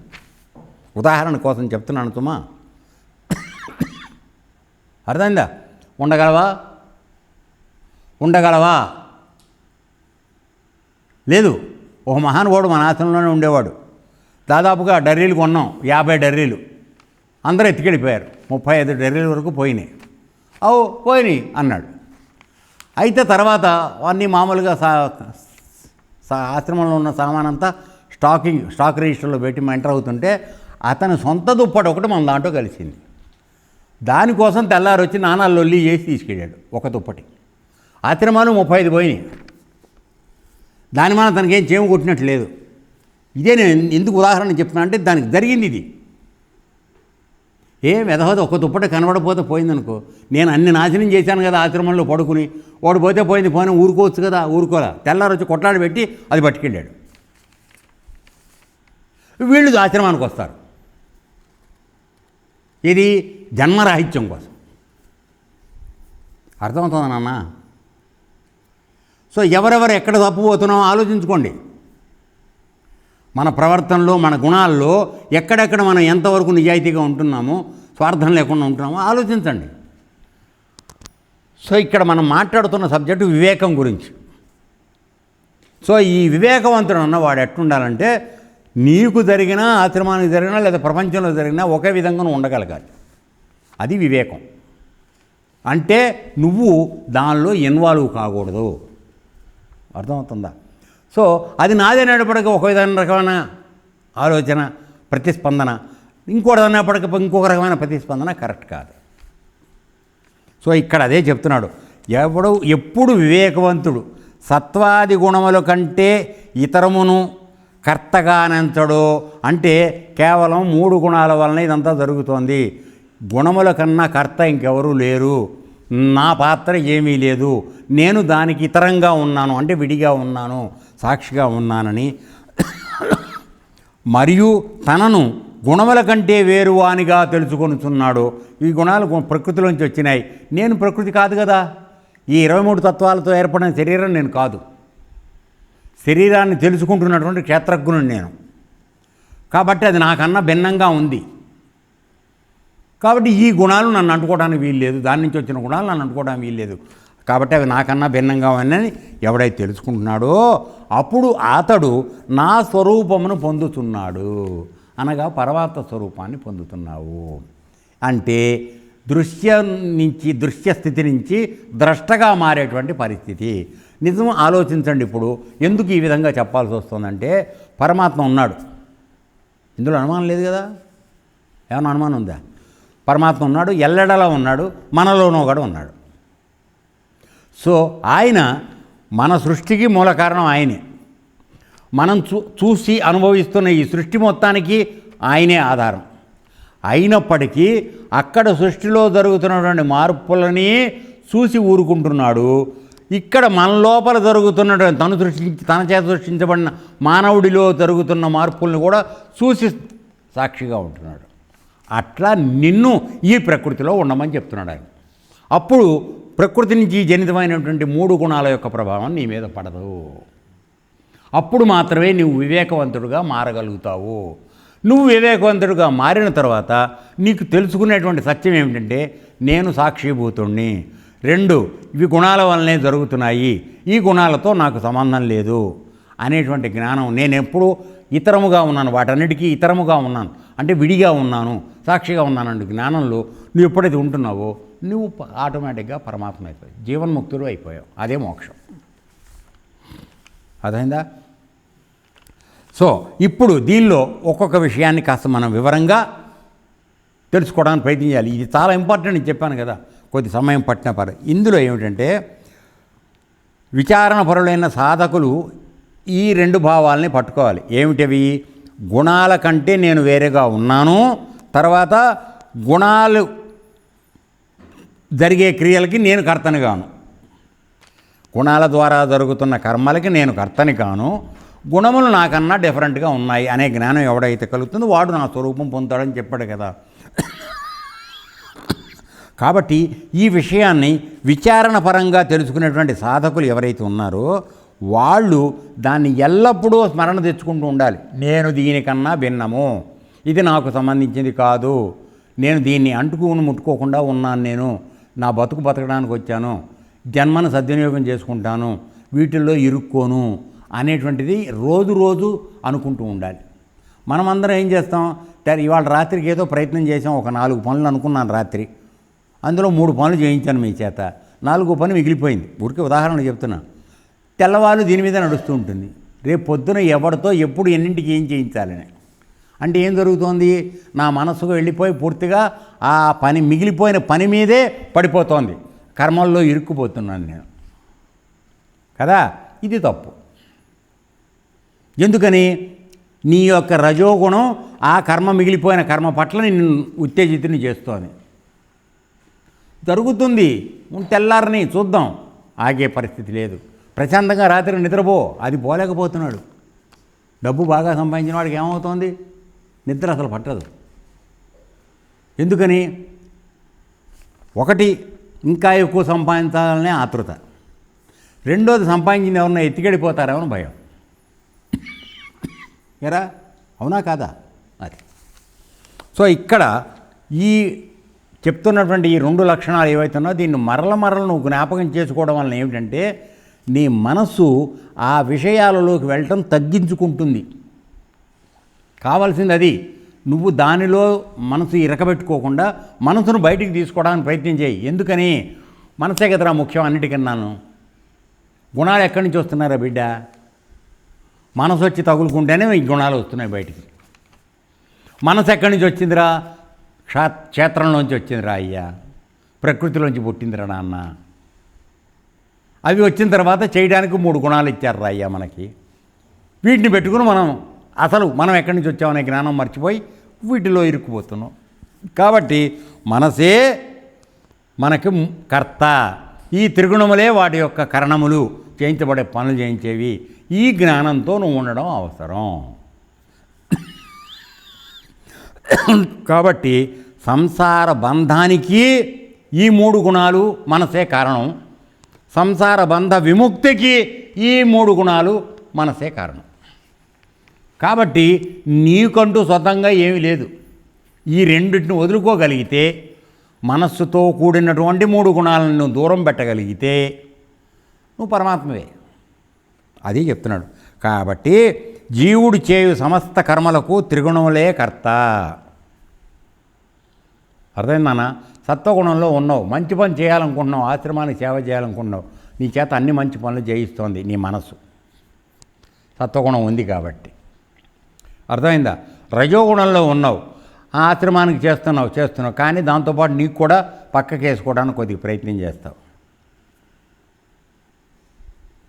Speaker 2: ఉదాహరణ కోసం చెప్తున్నాను సుమా, అర్థమైందా? ఉండగలవా? లేదు. ఒక మహానుభావుడు మన ఆశ్రమంలోనే ఉండేవాడు. దాదాపుగా డర్రీలు కొన్నాం, 50 డర్రీలు. అందరూ ఎత్తుకెళ్ళిపోయారు. 35 డర్రీల వరకు పోయినాయి. పోయినాయి అన్నాడు. అయితే తర్వాత అన్నీ మామూలుగా ఆశ్రమంలో ఉన్న సామానంతా స్టాక్ రిజిస్టర్లో పెట్టి ఎంటర్ అవుతుంటే అతని సొంత దుప్పటి ఒకటి మన దాంట్లో కలిసింది. దానికోసం తెల్లారి వచ్చి నానాలు లొల్లి చేసి తీసుకెళ్ళాడు ఒక దుప్పటి. ఆశ్రమాలు 35 పోయినాయి. దాని మన తనకేం చేము కొట్టినట్టు లేదు. ఇదే నేను ఎందుకు ఉదాహరణ చెప్తున్నా అంటే దానికి జరిగింది ఇది. వెధవది ఒక దుప్పటి కనబడపోతే పోయిందనుకో, నేను అన్ని నాశనం చేశాను కదా ఆశ్రమంలో పడుకుని, వాడు పోతే పోయింది, పోయినా ఊరుకోవచ్చు కదా, ఊరుకోరా. తెల్లారు వచ్చి కొట్లాడి పెట్టి అది పట్టుకెళ్ళాడు. వీళ్ళు ఆశ్రమానికి వస్తారు. ఇది జన్మరాహిత్యం కోసం. అర్థమవుతుందా నాన్న? సో ఎవరెవరు ఎక్కడ తప్పుపోతున్నామో ఆలోచించుకోండి. మన ప్రవర్తనలో, మన గుణాల్లో ఎక్కడెక్కడ మనం ఎంతవరకు నిజాయితీగా ఉంటున్నామో, స్వార్థం లేకుండా ఉంటున్నామో ఆలోచించండి. సో ఇక్కడ మనం మాట్లాడుతున్న సబ్జెక్టు వివేకం గురించి. సో ఈ వివేకవంతుడు అన్నవాడు ఎట్లుండాలంటే, నీకు జరిగినా, ఆశ్రమానికి జరిగినా, లేదా ప్రపంచంలో జరిగినా ఒకే విధంగా నువ్వు ఉండగలగాలి. అది వివేకం. అంటే నువ్వు దానిలో ఇన్వాల్వ్ కాకూడదు. అర్థమవుతుందా? సో అది నాదనేటప్పటికీ ఒక విధమైన రకమైన ఆలోచన, ప్రతిస్పందన, ఇంకోటి అన్నప్పటికీ ఇంకొక రకమైన ప్రతిస్పందన కరెక్ట్ కాదు. సో ఇక్కడ అదే చెప్తున్నాడు. ఎప్పుడు వివేకవంతుడు సత్వాది గుణముల కంటే ఇతరమును కర్తగానంచడో, అంటే కేవలం 3 గుణాల వలన ఇదంతా జరుగుతోంది, గుణముల కన్నా కర్త ఇంకెవరూ లేరు, నా పాత్ర ఏమీ లేదు, నేను దానికి ఇతరంగా ఉన్నాను, అంటే విడిగా ఉన్నాను, సాక్షిగా ఉన్నానని, మరియు తనను గుణముల కంటే వేరువానిగా తెలుసుకొనుచున్నాడు. ఈ గుణాలు ప్రకృతిలోంచి వచ్చినాయి, నేను ప్రకృతి కాదు కదా, ఈ 23 తత్వాలతో ఏర్పడిన శరీరం నేను కాదు, శరీరాన్ని తెలుసుకుంటున్నటువంటి క్షేత్రజ్ఞుని నేను. కాబట్టి అది నాకన్నా భిన్నంగా ఉంది. కాబట్టి ఈ గుణాలు నన్ను అంటుకోవడానికి వీల్లేదు, దాని నుంచి వచ్చిన గుణాలు నన్ను అంటుకోవడానికి వీల్లేదు. కాబట్టి అవి నాకన్నా భిన్నంగా ఉన్నాయని ఎవడైతే తెలుసుకుంటున్నాడో అప్పుడు అతడు నా స్వరూపమును పొందుతున్నాడు, అనగా పరమాత్మ స్వరూపాన్ని పొందుతున్నావు. అంటే దృశ్య స్థితి నుంచి ద్రష్టగా మారేటువంటి పరిస్థితి. నిజం ఆలోచించండి. ఇప్పుడు ఎందుకు ఈ విధంగా చెప్పాల్సి వస్తుందంటే, పరమాత్మ ఉన్నాడు, ఇందులో అనుమానం లేదు కదా. ఏమైనా అనుమానం ఉందా? పరమాత్మ ఉన్నాడు, ఎల్లడలా ఉన్నాడు, మనలోనూ కూడా ఉన్నాడు. సో ఆయన మన సృష్టికి మూల కారణం ఆయనే. మనం చూసి అనుభవిస్తున్న ఈ సృష్టి మొత్తానికి ఆయనే ఆధారం. అయినప్పటికీ అక్కడ సృష్టిలో జరుగుతున్నటువంటి మార్పులని చూసి ఊరుకుంటున్నాడు. ఇక్కడ మన లోపల జరుగుతున్నటువంటి తన చేత సృష్టించబడిన మానవుడిలో జరుగుతున్న మార్పుల్ని కూడా చూసి సాక్షిగా ఉంటున్నాడు. అట్లా నిన్ను ఈ ప్రకృతిలో ఉండమని చెప్తున్నాడు ఆయన. అప్పుడు ప్రకృతి నుంచి జనితమైనటువంటి 3 గుణాల యొక్క ప్రభావం నీ మీద పడదు. అప్పుడు మాత్రమే నువ్వు వివేకవంతుడుగా మారగలుగుతావు. నువ్వు వివేకవంతుడుగా మారిన తర్వాత నీకు తెలుసుకునేటువంటి సత్యం ఏమిటంటే, నేను సాక్షిభూతుణ్ణి, 2 ఇవి గుణాల వల్లనే జరుగుతున్నాయి, ఈ గుణాలతో నాకు సంబంధం లేదు అనేటువంటి జ్ఞానం. నేను ఎప్పుడు ఇతరముగా ఉన్నాను, వాటన్నిటికీ ఇతరముగా ఉన్నాను, అంటే విడిగా ఉన్నాను, సాక్షిగా ఉన్నానండి జ్ఞానంలో నువ్వు ఎప్పుడైతే ఉంటున్నావో నువ్వు ఆటోమేటిక్గా పరమాత్మ అయిపోయావు, జీవన్ముక్తుడు అయిపోయావు. అదే మోక్షం. అదైందా? సో ఇప్పుడు దీనిలో ఒక్కొక్క విషయాన్ని కాస్త మనం వివరంగా తెలుసుకోవడానికి ప్రయత్నం చేయాలి. ఇది చాలా ఇంపార్టెంట్ అని చెప్పాను కదా, కొద్ది సమయం పట్టిన పర. ఇందులో ఏమిటంటే, విచారణ పరులైన సాధకులు ఈ 2 భావాలని పట్టుకోవాలి. ఏమిటవి? గుణాల కంటే నేను వేరేగా ఉన్నాను, తర్వాత గుణాలు జరిగే క్రియలకి నేను కర్తని కాను, గుణాల ద్వారా జరుగుతున్న కర్మలకి నేను కర్తని కాను, గుణములు నాకన్నా డిఫరెంట్గా ఉన్నాయి అనే జ్ఞానం ఎవడైతే కలుగుతుందో వాడు నా స్వరూపం పొందుతాడని చెప్పాడు కదా. కాబట్టి ఈ విషయాన్ని విచారణ పరంగా తెలుసుకునేటువంటి సాధకులు ఎవరైతే ఉన్నారో వాళ్ళు దాన్ని ఎల్లప్పుడూ స్మరణ తెచ్చుకుంటూ ఉండాలి. నేను దీనికన్నా భిన్నము, ఇది నాకు సంబంధించింది కాదు, నేను దీన్ని అంటుకుని ముట్టుకోకుండా ఉన్నాను, నేను నా బతకడానికి వచ్చాను, జన్మను సద్వినియోగం చేసుకుంటాను, వీటిల్లో ఇరుక్కోను అనేటువంటిది రోజు రోజు అనుకుంటూ ఉండాలి. మనమందరం ఏం చేస్తాం, ఇవాళ రాత్రికి ఏదో ప్రయత్నం చేసాం, ఒక 4 పనులు అనుకున్నాను రాత్రి, అందులో 3 పనులు చేయించాను మీ చేత, 4వ పని మిగిలిపోయింది. ఊరికే ఉదాహరణ చెప్తున్నా. తెల్లవాళ్ళు దీని మీద నడుస్తూ ఉంటుంది. రేపు పొద్దున ఎవరితో ఎప్పుడు ఎన్నింటికి ఏం చేయించాలని అంటే ఏం జరుగుతోంది, నా మనసుకు వెళ్ళిపోయి పూర్తిగా ఆ పని మిగిలిపోయిన పని మీదే పడిపోతోంది, కర్మల్లో ఇరుక్కుపోతున్నాను నేను కదా. ఇది తప్పు. ఎందుకని, నీ యొక్క రజోగుణం ఆ కర్మ మిగిలిపోయిన కర్మ పట్ల నిన్ను ఉత్తేజితుని చేస్తోంది. జరుగుతుంది, తెల్లారని చూద్దాం, ఆగే పరిస్థితి లేదు. ప్రశాంతంగా రాత్రి నిద్రపో, అది పోలేకపోతున్నాడు. డబ్బు బాగా సంపాదించిన వాడికి ఏమవుతోంది, నిద్ర అసలు పట్టదు. ఎందుకని, ఒకటి ఇంకా ఎక్కువ సంపాదించాలనే ఆతృత, రెండోది సంపాదించింది ఎవరన్నా ఎత్తికెడిపోతారేమో భయం. ఎరా అవునా కాదా అది. సో ఇక్కడ ఈ చెప్తున్నటువంటి ఈ 2 లక్షణాలు ఏవైతున్నాయో దీన్ని మరల నువ్వు జ్ఞాపకం చేసుకోవడం వలన ఏమిటంటే నీ మనసు ఆ విషయాలలోకి వెళ్ళటం తగ్గించుకుంటుంది. కావాల్సింది అది. నువ్వు దానిలో మనసు ఇరకబెట్టుకోకుండా మనసును బయటికి తీసుకోవడానికి ప్రయత్నం చేయి. ఎందుకని, మనసే కదరా ముఖ్యం అన్నిటికన్నాను. గుణాలు ఎక్కడి నుంచి వస్తున్నారా బిడ్డ, మనసు వచ్చి తగులుకుంటేనే ఈ గుణాలు వస్తున్నాయి బయటికి. మనసు ఎక్కడి నుంచి వచ్చిందిరా, క్షేత్రంలోంచి వచ్చిందిరా అయ్యా, ప్రకృతిలోంచి పుట్టిందిరా నాన్న. అవి వచ్చిన తర్వాత చేయడానికి 3 గుణాలు ఇచ్చారు అయ్యా మనకి. వీటిని పెట్టుకుని మనం ఎక్కడి నుంచి వచ్చామనే జ్ఞానం మర్చిపోయి వీటిలో ఇరుక్కుపోతున్నాం. కాబట్టి మనసే మనకి కర్త, ఈ త్రిగుణములే వాటి యొక్క కరణములు, చేయించబడే పనులు చేయించేవి. ఈ జ్ఞానంతో నువ్వు ఉండడం అవసరం. కాబట్టి సంసార బంధానికి ఈ 3 గుణాలు మనసే కారణం, సంసార బంధ విముక్తికి ఈ 3 గుణాలు మనసే కారణం. కాబట్టి నీకంటూ స్వతంగా ఏమీ లేదు. ఈ రెండింటిని వదులుకోగలిగితే, మనస్సుతో కూడినటువంటి 3 గుణాలను దూరం పెట్టగలిగితే నువ్వు పరమాత్మవే. అది చెప్తున్నాడు. కాబట్టి జీవుడు చేయు సమస్త కర్మలకు త్రిగుణములే కర్త. అర్థమైందన్నా? సత్వగుణంలో ఉన్నావు, మంచి పని చేయాలనుకుంటున్నావు, ఆశ్రమానికి సేవ చేయాలనుకుంటున్నావు, నీ చేత అన్ని మంచి పనులు చేయిస్తోంది నీ మనసు. సత్వగుణం ఉంది కాబట్టి. అర్థమైందా? రజోగుణంలో ఉన్నావు, ఆశ్రమానికి చేస్తున్నావు, కానీ దాంతోపాటు నీకు కూడా పక్కకి వేసుకోవడానికి కొద్దిగా ప్రయత్నం చేస్తావు.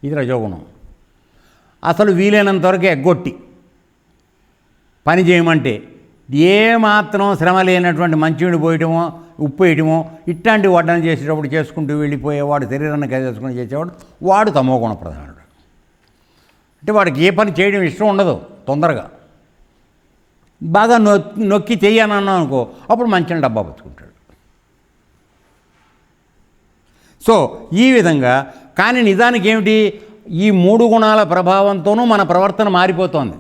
Speaker 2: ఇది రజోగుణం. అసలు వీలైనంతవరకు ఎగ్గొట్టి పని చేయమంటే ఏమాత్రం శ్రమ లేనటువంటి మంచినీళ్ళు పోయటమో ఉప్పు వేయటమో ఇట్లాంటి వడ్డన చేసేటప్పుడు చేసుకుంటూ వెళ్ళిపోయేవాడు, శరీరాన్ని చేసుకుని చేసేవాడు వాడు తమోగుణ ప్రధానుడు. అంటే వాడికి ఏ పని చేయడం ఇష్టం ఉండదు. తొందరగా బాగా నొక్కి చెయ్యనన్నావు అనుకో, అప్పుడు మంచిని డబ్బా పుచ్చుకుంటాడు. సో ఈ విధంగా. కానీ నిజానికి ఏమిటి, ఈ 3 గుణాల ప్రభావంతోనూ మన ప్రవర్తన మారిపోతోంది.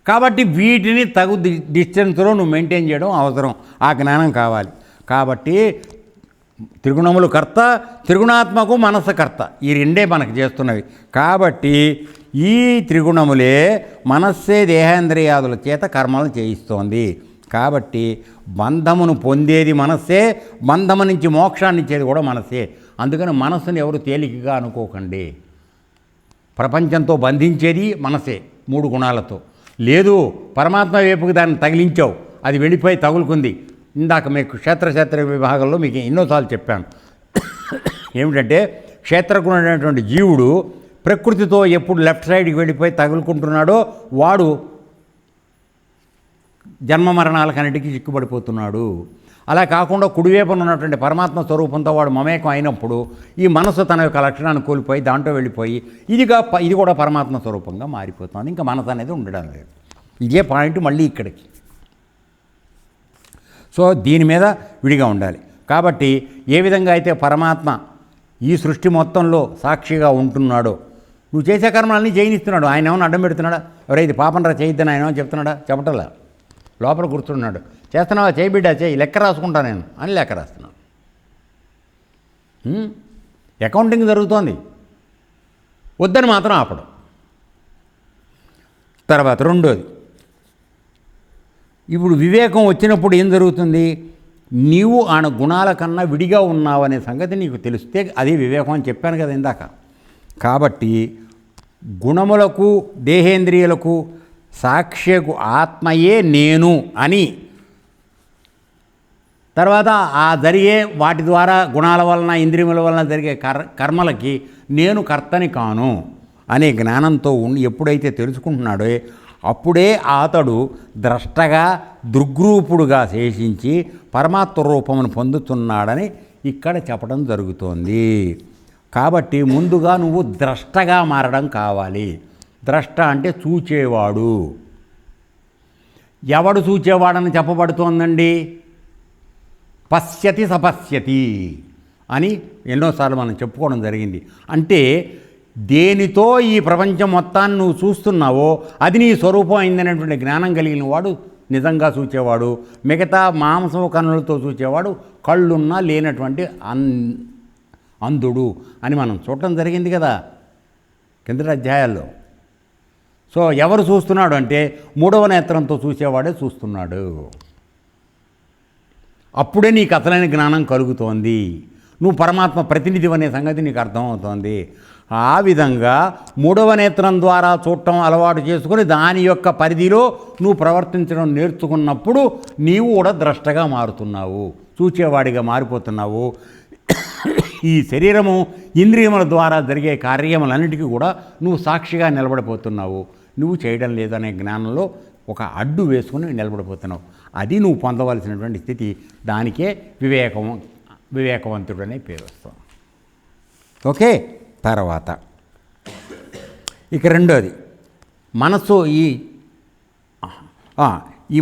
Speaker 2: కాబట్టి వీటిని తగు డిస్టెన్స్లో నువ్వు మెయింటైన్ చేయడం అవసరం. ఆ జ్ఞానం కావాలి. కాబట్టి త్రిగుణములు కర్త, త్రిగుణాత్మకు మనస్సు కర్త, ఈ రెండే మనకు చేస్తున్నవి. కాబట్టి ఈ త్రిగుణములే మనస్సే దేహేంద్రియాదుల చేత కర్మలు చేయిస్తోంది. కాబట్టి బంధమును పొందేది మనస్సే, బంధము నుంచి మోక్షాన్ని ఇచ్చేది కూడా మనస్సే. అందుకని మనస్సును ఎవరు తేలికగా అనుకోకండి. ప్రపంచంతో బంధించేది మనసే 3 గుణాలతో. లేదు, పరమాత్మ వైపుకి దాన్ని తగిలించావు, అది వెళ్ళిపోయి తగులుకుంది. ఇందాక మీకు క్షేత్ర విభాగంలో మీకు ఎన్నోసార్లు చెప్పాను. ఏమిటంటే క్షేత్రగుణమైనటువంటి జీవుడు ప్రకృతితో ఎప్పుడు లెఫ్ట్ సైడ్కి వెళ్ళిపోయి తగులుకుంటున్నాడో వాడు జన్మ మరణాలకన్నిటికీ చిక్కుబడిపోతున్నాడు. అలా కాకుండా కుడివైపున ఉన్నటువంటి పరమాత్మ స్వరూపంతో వాడు మమేకం అయినప్పుడు ఈ మనసు తన యొక్క లక్షణాన్ని కోల్పోయి దాంట్లో వెళ్ళిపోయి ఇది కూడా పరమాత్మ స్వరూపంగా మారిపోతుంది. ఇంకా మనసు అనేది ఉండడం లేదు. ఇదే పాయింట్ మళ్ళీ ఇక్కడికి. సో దీని మీద విడిగా ఉండాలి. కాబట్టి ఏ విధంగా అయితే పరమాత్మ ఈ సృష్టి మొత్తంలో సాక్షిగా ఉంటున్నాడో, నువ్వు చేసే కర్మలన్నీ చేయనిస్తున్నాడు. ఆయన ఏమైనా అడ్డం పెడుతున్నాడా? ఎవరై ఇది పాపనరా చేయొద్దని ఆయన ఏమో చెప్తున్నాడా? చెప్పటంలా. లోపల కూర్చున్నాడు. చేస్తున్నావా? చేయి బిడ్డ చేయి, లెక్క రాసుకుంటా నేను అని లెక్క రాస్తున్నాను. అకౌంటింగ్ జరుగుతోంది. వద్దని మాత్రం ఆపడం. తర్వాత రెండోది, ఇప్పుడు వివేకం వచ్చినప్పుడు ఏం జరుగుతుంది? నీవు ఆయన గుణాల కన్నా విడిగా ఉన్నావనే సంగతి నీకు తెలిస్తే అది వివేకం అని చెప్పాను కదా ఇందాక. కాబట్టి గుణములకు దేహేంద్రియులకు సాక్ష్యకు ఆత్మయే నేను అని, తర్వాత ఆ జరిగే వాటి ద్వారా గుణాల వలన ఇంద్రియముల వలన జరిగే కర్మలకి నేను కర్తని కాను అనే జ్ఞానంతో ఉండి ఎప్పుడైతే తెలుసుకుంటున్నాడో అప్పుడే అతడు ద్రష్టగా దృగ్రూపుడుగా శేషించి పరమాత్మ రూపమును పొందుతున్నాడని ఇక్కడ చెప్పడం జరుగుతోంది. కాబట్టి ముందుగా నువ్వు ద్రష్టగా మారడం కావాలి. ద్రష్ట అంటే చూచేవాడు. ఎవడు చూచేవాడని చెప్పబడుతోందండి? పశ్యతి సపశ్యతి అని ఎన్నోసార్లు మనం చెప్పుకోవడం జరిగింది. అంటే దేనితో ఈ ప్రపంచం మొత్తాన్ని నువ్వు చూస్తున్నావో అది నీ స్వరూపం అయిందనేటువంటి జ్ఞానం కలిగిన వాడు నిజంగా చూచేవాడు. మిగతా మాంసం కన్నులతో చూచేవాడు కళ్ళున్నా లేనటువంటి అంధుడు అని మనం చూడటం జరిగింది కదా కిందటి అధ్యాయాల్లో. సో ఎవరు చూస్తున్నాడు అంటే మూడవ నేత్రంతో చూసేవాడే చూస్తున్నాడు. అప్పుడే నీకు అసలైన జ్ఞానం కలుగుతోంది. నువ్వు పరమాత్మ ప్రతినిధి అనే సంగతి నీకు అర్థమవుతోంది. ఆ విధంగా మూడవ నేత్రం ద్వారా చూడటం అలవాటు చేసుకుని దాని యొక్క పరిధిలో నువ్వు ప్రవర్తించడం నేర్చుకున్నప్పుడు నీవు కూడా ద్రష్టగా మారుతున్నావు, చూచేవాడిగా మారిపోతున్నావు. ఈ శరీరము ఇంద్రియముల ద్వారా జరిగే కార్యములన్నిటికీ కూడా నువ్వు సాక్షిగా నిలబడిపోతున్నావు. నువ్వు చేయడం లేదనే జ్ఞానంలో ఒక అడ్డు వేసుకుని నిలబడిపోతున్నావు. అది నువ్వు పొందవలసినటువంటి స్థితి. దానికే వివేకవంతుడు అనే పేరు వస్తుంది. ఓకే. తర్వాత ఇక రెండోది, మనస్సు. ఈ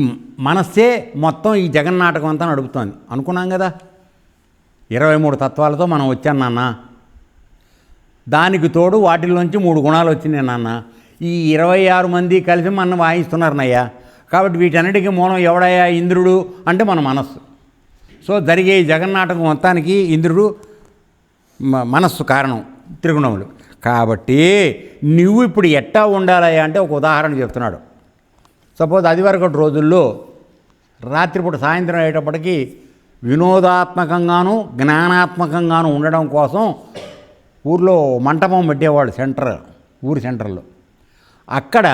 Speaker 2: మనస్సే మొత్తం ఈ జగన్నాటకం అంతా నడుపుతోంది అనుకున్నాం కదా. 23 తత్వాలతో మనం వచ్చాను నాన్న. దానికి తోడు వాటిల్లోంచి 3 గుణాలు వచ్చినాయి నాన్న. ఈ 26 మంది కలిసి మనం వాయిస్తున్నారనయ్యా. కాబట్టి వీటన్నిటికీ మూలం ఎవడయ్యా? ఇంద్రుడు అంటే మన మనస్సు. సో జరిగే ఈ జగన్నాటకం మొత్తానికి ఇంద్రుడు మనస్సు కారణం, త్రిగుణములు. కాబట్టి నువ్వు ఇప్పుడు ఎట్టా ఉండాలయ్యా అంటే ఒక ఉదాహరణ చెప్తున్నాడు. సపోజ్ అదివరకటి రోజుల్లో రాత్రిపూట సాయంత్రం అయ్యేటప్పటికీ వినోదాత్మకంగాను జ్ఞానాత్మకంగాను ఉండడం కోసం ఊర్లో మంటపం పెట్టేవాడు, ఊరి సెంటర్లో. అక్కడ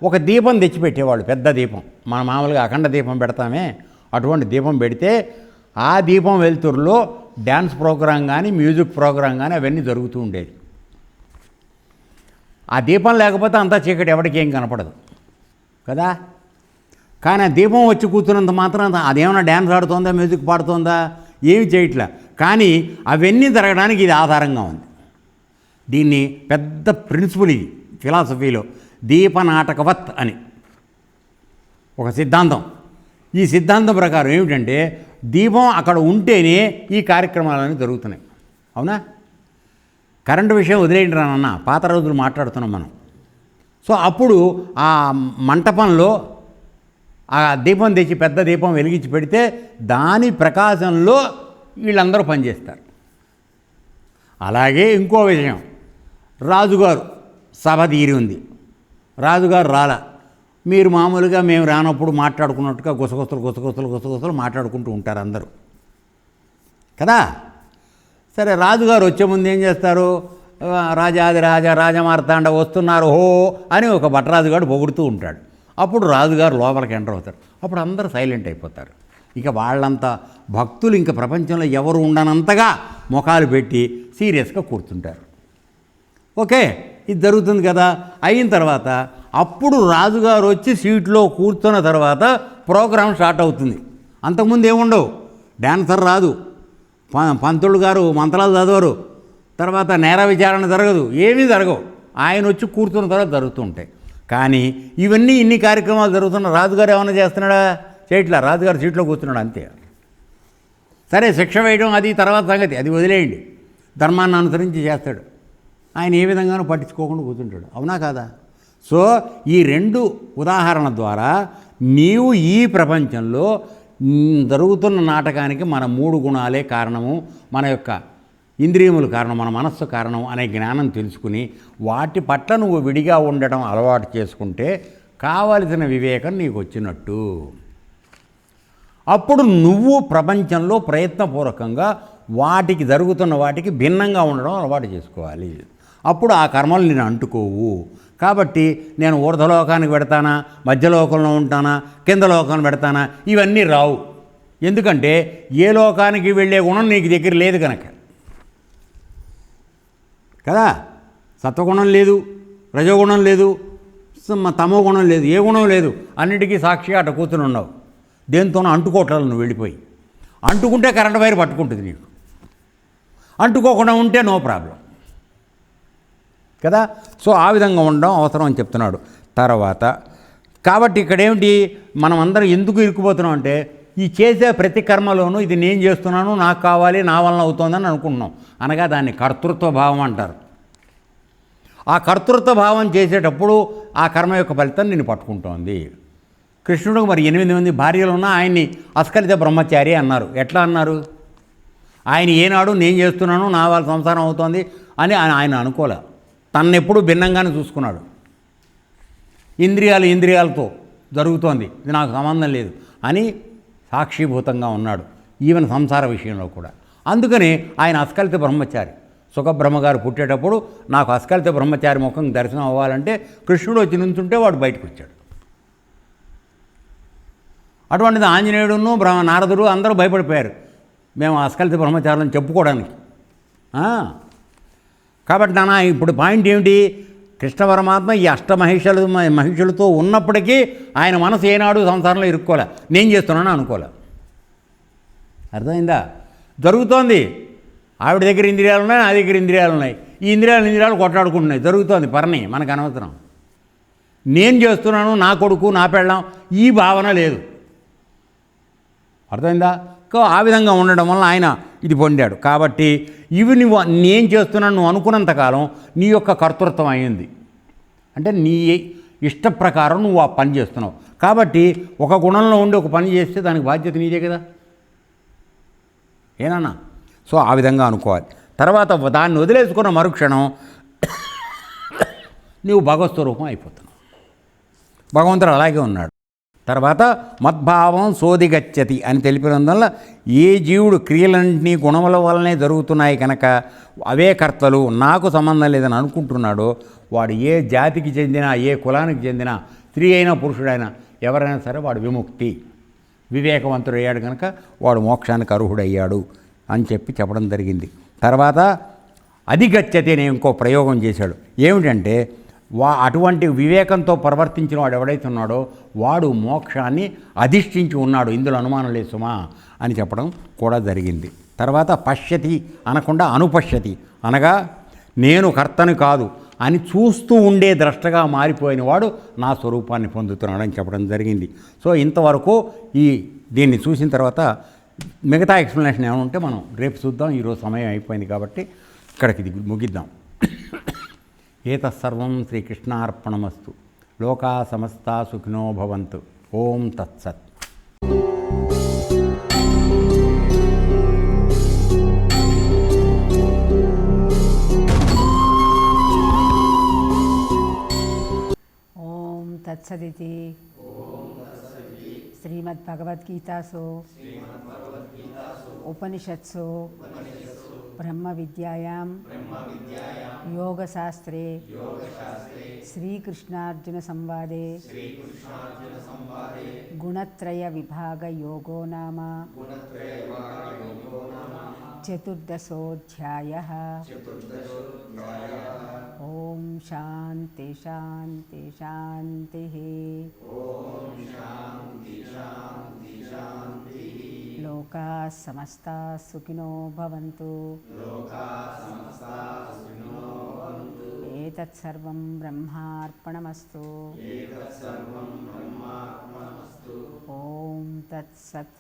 Speaker 2: ఒక దీపం తెచ్చిపెట్టేవాళ్ళు, పెద్ద దీపం. మన మామూలుగా అఖండ దీపం పెడతామే, అటువంటి దీపం పెడితే ఆ దీపం వెలుతురులో డ్యాన్స్ ప్రోగ్రాం కానీ మ్యూజిక్ ప్రోగ్రాం కానీ అవన్నీ జరుగుతూ ఉండేది. ఆ దీపం లేకపోతే అంతా చీకటి, ఎవరికి ఏం కనపడదు కదా. కానీ ఆ దీపం వచ్చి కూర్చున్నంత మాత్రం అదేమన్నా డ్యాన్స్ ఆడుతోందా, మ్యూజిక్ పాడుతోందా, ఏమి చేయట్లే. కానీ అవన్నీ జరగడానికి ఇది ఆధారంగా ఉంది. దీన్ని పెద్ద ప్రిన్సిపల్ ఇది ఫిలాసఫీలో, దీపనాటకవత్ అని ఒక సిద్ధాంతం. ఈ సిద్ధాంతం ప్రకారం ఏమిటంటే దీపం అక్కడ ఉంటేనే ఈ కార్యక్రమాలన్నీ జరుగుతున్నాయి. అవునా? కరెంటు విషయం వదిలేయండి రానన్న, పాత రోజులు మాట్లాడుతున్నాం మనం. సో అప్పుడు ఆ మంటపంలో ఆ దీపం తెచ్చి పెద్ద దీపం వెలిగించి పెడితే దాని ప్రకాశంలో వీళ్ళందరూ పనిచేస్తారు. అలాగే ఇంకో విషయం, రాజుగారు సభ తీరి ఉంది, రాజుగారు రాలా. మీరు మామూలుగా మేము రానప్పుడు మాట్లాడుకున్నట్టుగా గుసగుసలు మాట్లాడుకుంటూ ఉంటారు అందరూ కదా. సరే, రాజుగారు వచ్చే ముందు ఏం చేస్తారు? రాజాది రాజమార్తాండ వస్తున్నారు హో అని ఒక భట్టరాజుగారు పొగుడుతూ ఉంటాడు. అప్పుడు రాజుగారు లోపలికి ఎంటర్ అవుతారు. అప్పుడు అందరూ సైలెంట్ అయిపోతారు. ఇక వాళ్ళంతా భక్తులు ఇంక ప్రపంచంలో ఎవరు ఉండనంతగా ముఖాలు పెట్టి సీరియస్గా కూర్చుంటారు. ఓకే, ఇది జరుగుతుంది కదా. అయిన తర్వాత అప్పుడు రాజుగారు వచ్చి సీట్లో కూర్చున్న తర్వాత ప్రోగ్రాం స్టార్ట్ అవుతుంది. అంతకుముందు ఏముండవు, డాన్సర్ రాదు, పంతులు గారు మంత్రాలు చదవరు, తర్వాత నేర విచారణ జరగదు, ఏమీ జరగవు. ఆయన వచ్చి కూర్చున్న తర్వాత జరుగుతూ ఉంటాయి. కానీ ఇన్ని కార్యక్రమాలు జరుగుతున్న రాజుగారు ఏమైనా చేస్తున్నాడా? చేయట్లా. రాజుగారు సీట్లో కూర్చున్నాడు అంతే. సరే శిక్ష వేయడం అది తర్వాత సంగతి, అది వదిలేయండి. ధర్మాన్ని అనుసరించి చేస్తాడు. ఆయన ఏ విధంగానూ పట్టించుకోకుండా కూర్చుంటాడు. అవునా కాదా? సో ఈ 2 ఉదాహరణ ద్వారా నీవు ఈ ప్రపంచంలో జరుగుతున్న నాటకానికి మన 3 గుణాలే కారణము, మన యొక్క ఇంద్రియములు కారణం, మన మనస్సు కారణం అనే జ్ఞానం తెలుసుకుని వాటి పట్ల నువ్వు విడిగా ఉండడం అలవాటు చేసుకుంటే కావలసిన వివేకం నీకు వచ్చినట్టు. అప్పుడు నువ్వు ప్రపంచంలో ప్రయత్నపూర్వకంగా వాటికి జరుగుతున్న వాటికి భిన్నంగా ఉండడం అలవాటు చేసుకోవాలి. అప్పుడు ఆ కర్మలు నేను అంటుకోవు. కాబట్టి నేను ఊర్ధ్వలోకానికి పెడతానా, మధ్యలోకంలో ఉంటానా, కింద లోకాన్ని పెడతానా, ఇవన్నీ రావు. ఎందుకంటే ఏ లోకానికి వెళ్ళే గుణం నీకు దగ్గర లేదు కనుక కదా. సత్వగుణం లేదు, రజోగుణం లేదు, తమో గుణం లేదు, ఏ గుణం లేదు. అన్నిటికీ సాక్షిగా అట్ట కూర్చుని ఉన్నావు. దేంతోనో అంటుకోవట్లేదు. నువ్వు వెళ్ళిపోయి అంటుకుంటే కరెంట్ వైర్ పట్టుకుంటుంది నీకు, అంటుకోకుండా ఉంటే నో ప్రాబ్లం కదా. సో ఆ విధంగా ఉండడం అవసరం అని చెప్తున్నాడు. తర్వాత కాబట్టి ఇక్కడేమిటి, మనం అందరం ఎందుకు ఇరుక్కుపోతున్నాం అంటే ఈ చేసే ప్రతి కర్మలోనూ ఇది నేను చేస్తున్నాను, నాకు కావాలి, నా వలన అవుతోందని అనుకుంటున్నాం. అనగా దాన్ని కర్తృత్వ భావం అంటారు. ఆ కర్తృత్వ భావం చేసేటప్పుడు ఆ కర్మ యొక్క ఫలితం నిన్ను పట్టుకుంటోంది. కృష్ణుడికి మరి 8 మంది భార్యలు ఉన్నా ఆయన్ని అస్కలిత బ్రహ్మచారి అన్నారు. ఎట్లా అన్నారు? ఆయన ఏనాడు నేను చేస్తున్నాను, నా వాళ్ళ సంసారం అవుతోంది అని ఆయన అనుకోలే. తన్నెప్పుడు భిన్నంగానే చూసుకున్నాడు. ఇంద్రియాలతో జరుగుతోంది, ఇది నాకు సంబంధం లేదు అని సాక్షిభూతంగా ఉన్నాడు, ఈవెన్ సంసార విషయంలో కూడా. అందుకని ఆయన అస్కలిత బ్రహ్మచారి. సుఖబ్రహ్మగారు పుట్టేటప్పుడు నాకు అస్కలిత బ్రహ్మచారి ముఖం దర్శనం అవ్వాలంటే కృష్ణుడు వచ్చి నుంచుంటే వాడు బయటకు వచ్చాడు. అటువంటిది ఆంజనేయుడును నారదుడు అందరూ భయపడిపోయారు మేము అస్కలిత బ్రహ్మచారులను చెప్పుకోవడానికి. కాబట్టి నాన్న ఇప్పుడు పాయింట్ ఏమిటి, కృష్ణ పరమాత్మ ఈ మహిషులతో ఉన్నప్పటికీ ఆయన మనసు ఏనాడు సంసారంలో ఇరుక్కోలే, నేను చేస్తున్నాను అనుకోలే. అర్థమైందా? జరుగుతోంది. ఆవిడ దగ్గర ఇంద్రియాలు ఉన్నాయి, నా దగ్గర ఇంద్రియాలు ఉన్నాయి. ఈ ఇంద్రియాలు కొట్లాడుకుంటున్నాయి, జరుగుతోంది పర్ని, మనకు అనవసరం. నేను చేస్తున్నాను, నా కొడుకు, నా పెళ్ళాం, ఈ భావన లేదు. అర్థమైందా? ఆ విధంగా ఉండడం వల్ల ఆయన ఇది పొందాడు. కాబట్టి ఇవి నువ్వు నేను చేస్తున్నాను నువ్వు అనుకున్నంతకాలం నీ యొక్క కర్తృత్వం అయింది. అంటే నీ ఇష్ట ప్రకారం నువ్వు ఆ పని చేస్తున్నావు. కాబట్టి ఒక గుణంలో ఉండి ఒక పని చేస్తే దానికి బాధ్యత నీదే కదా, ఏనన్నా? సో ఆ విధంగా అనుకోవాలి. తర్వాత దాన్ని వదిలేసుకున్న మరుక్షణం నువ్వు భగవత్స్వరూపం అయిపోతున్నావు. భగవంతుడు అలాగే ఉన్నాడు. తర్వాత మద్భావం సోదిగచ్చతి అని తెలిపినందువల్ల ఏ జీవుడు క్రియలన్నింటినీ గుణముల వల్లనే జరుగుతున్నాయి కనుక అవే కర్తలు, నాకు సంబంధం లేదని అనుకుంటున్నాడో వాడు ఏ జాతికి చెందినా, ఏ కులానికి చెందినా, స్త్రీ అయినా పురుషుడైనా ఎవరైనా సరే వాడు విముక్తి, వివేకవంతుడు అయ్యాడు కనుక వాడు మోక్షానికి అర్హుడయ్యాడు అని చెప్పడం జరిగింది. తర్వాత అధిగచ్చతి అనే ఇంకో ప్రయోగం చేశాడు. ఏమిటంటే అటువంటి వివేకంతో ప్రవర్తించిన వాడు ఎవడైతే ఉన్నాడో వాడు మోక్షాన్ని అధిష్ఠించి ఉన్నాడు, ఇందులో అనుమానం లేదు సుమా అని చెప్పడం కూడా జరిగింది. తర్వాత పశ్యతి అనకుండా అనుపశ్యతి అనగా నేను కర్తను కాదు అని చూస్తూ ఉండే ద్రష్టగా మారిపోయిన వాడు నా స్వరూపాన్ని పొందుతున్నాడు అని చెప్పడం జరిగింది. సో ఇంతవరకు దీన్ని చూసిన తర్వాత మిగతా ఎక్స్ప్లెనేషన్ ఏమైనా ఉంటే మనం రేపు చూద్దాం. ఈరోజు సమయం అయిపోయింది కాబట్టి ఇక్కడికి ఇది ముగిద్దాం. ఏతత్సర్వం శ్రీకృష్ణార్పణమస్తు. లోకా సమస్తా సుఖినో భవంతు. ఓం తత్సత్.
Speaker 1: ఓం తత్సదితి శ్రీమద్భగవద్గీతాసు ఉపనిషత్సు బ్రహ్మ విద్యాయాం యోగశాస్త్రే శ్రీకృష్ణార్జున సంవాదే గుణత్రయ విభాగ యోగో నామ చతుర్దశోऽధ్యాయः. ఓం శాంతి శాంతి శాంతి. లోకా సమస్తా సుఖినో భవంతు. ఏతత్సర్వం బ్రహ్మార్పణమస్తు. ఓం తత్సత్.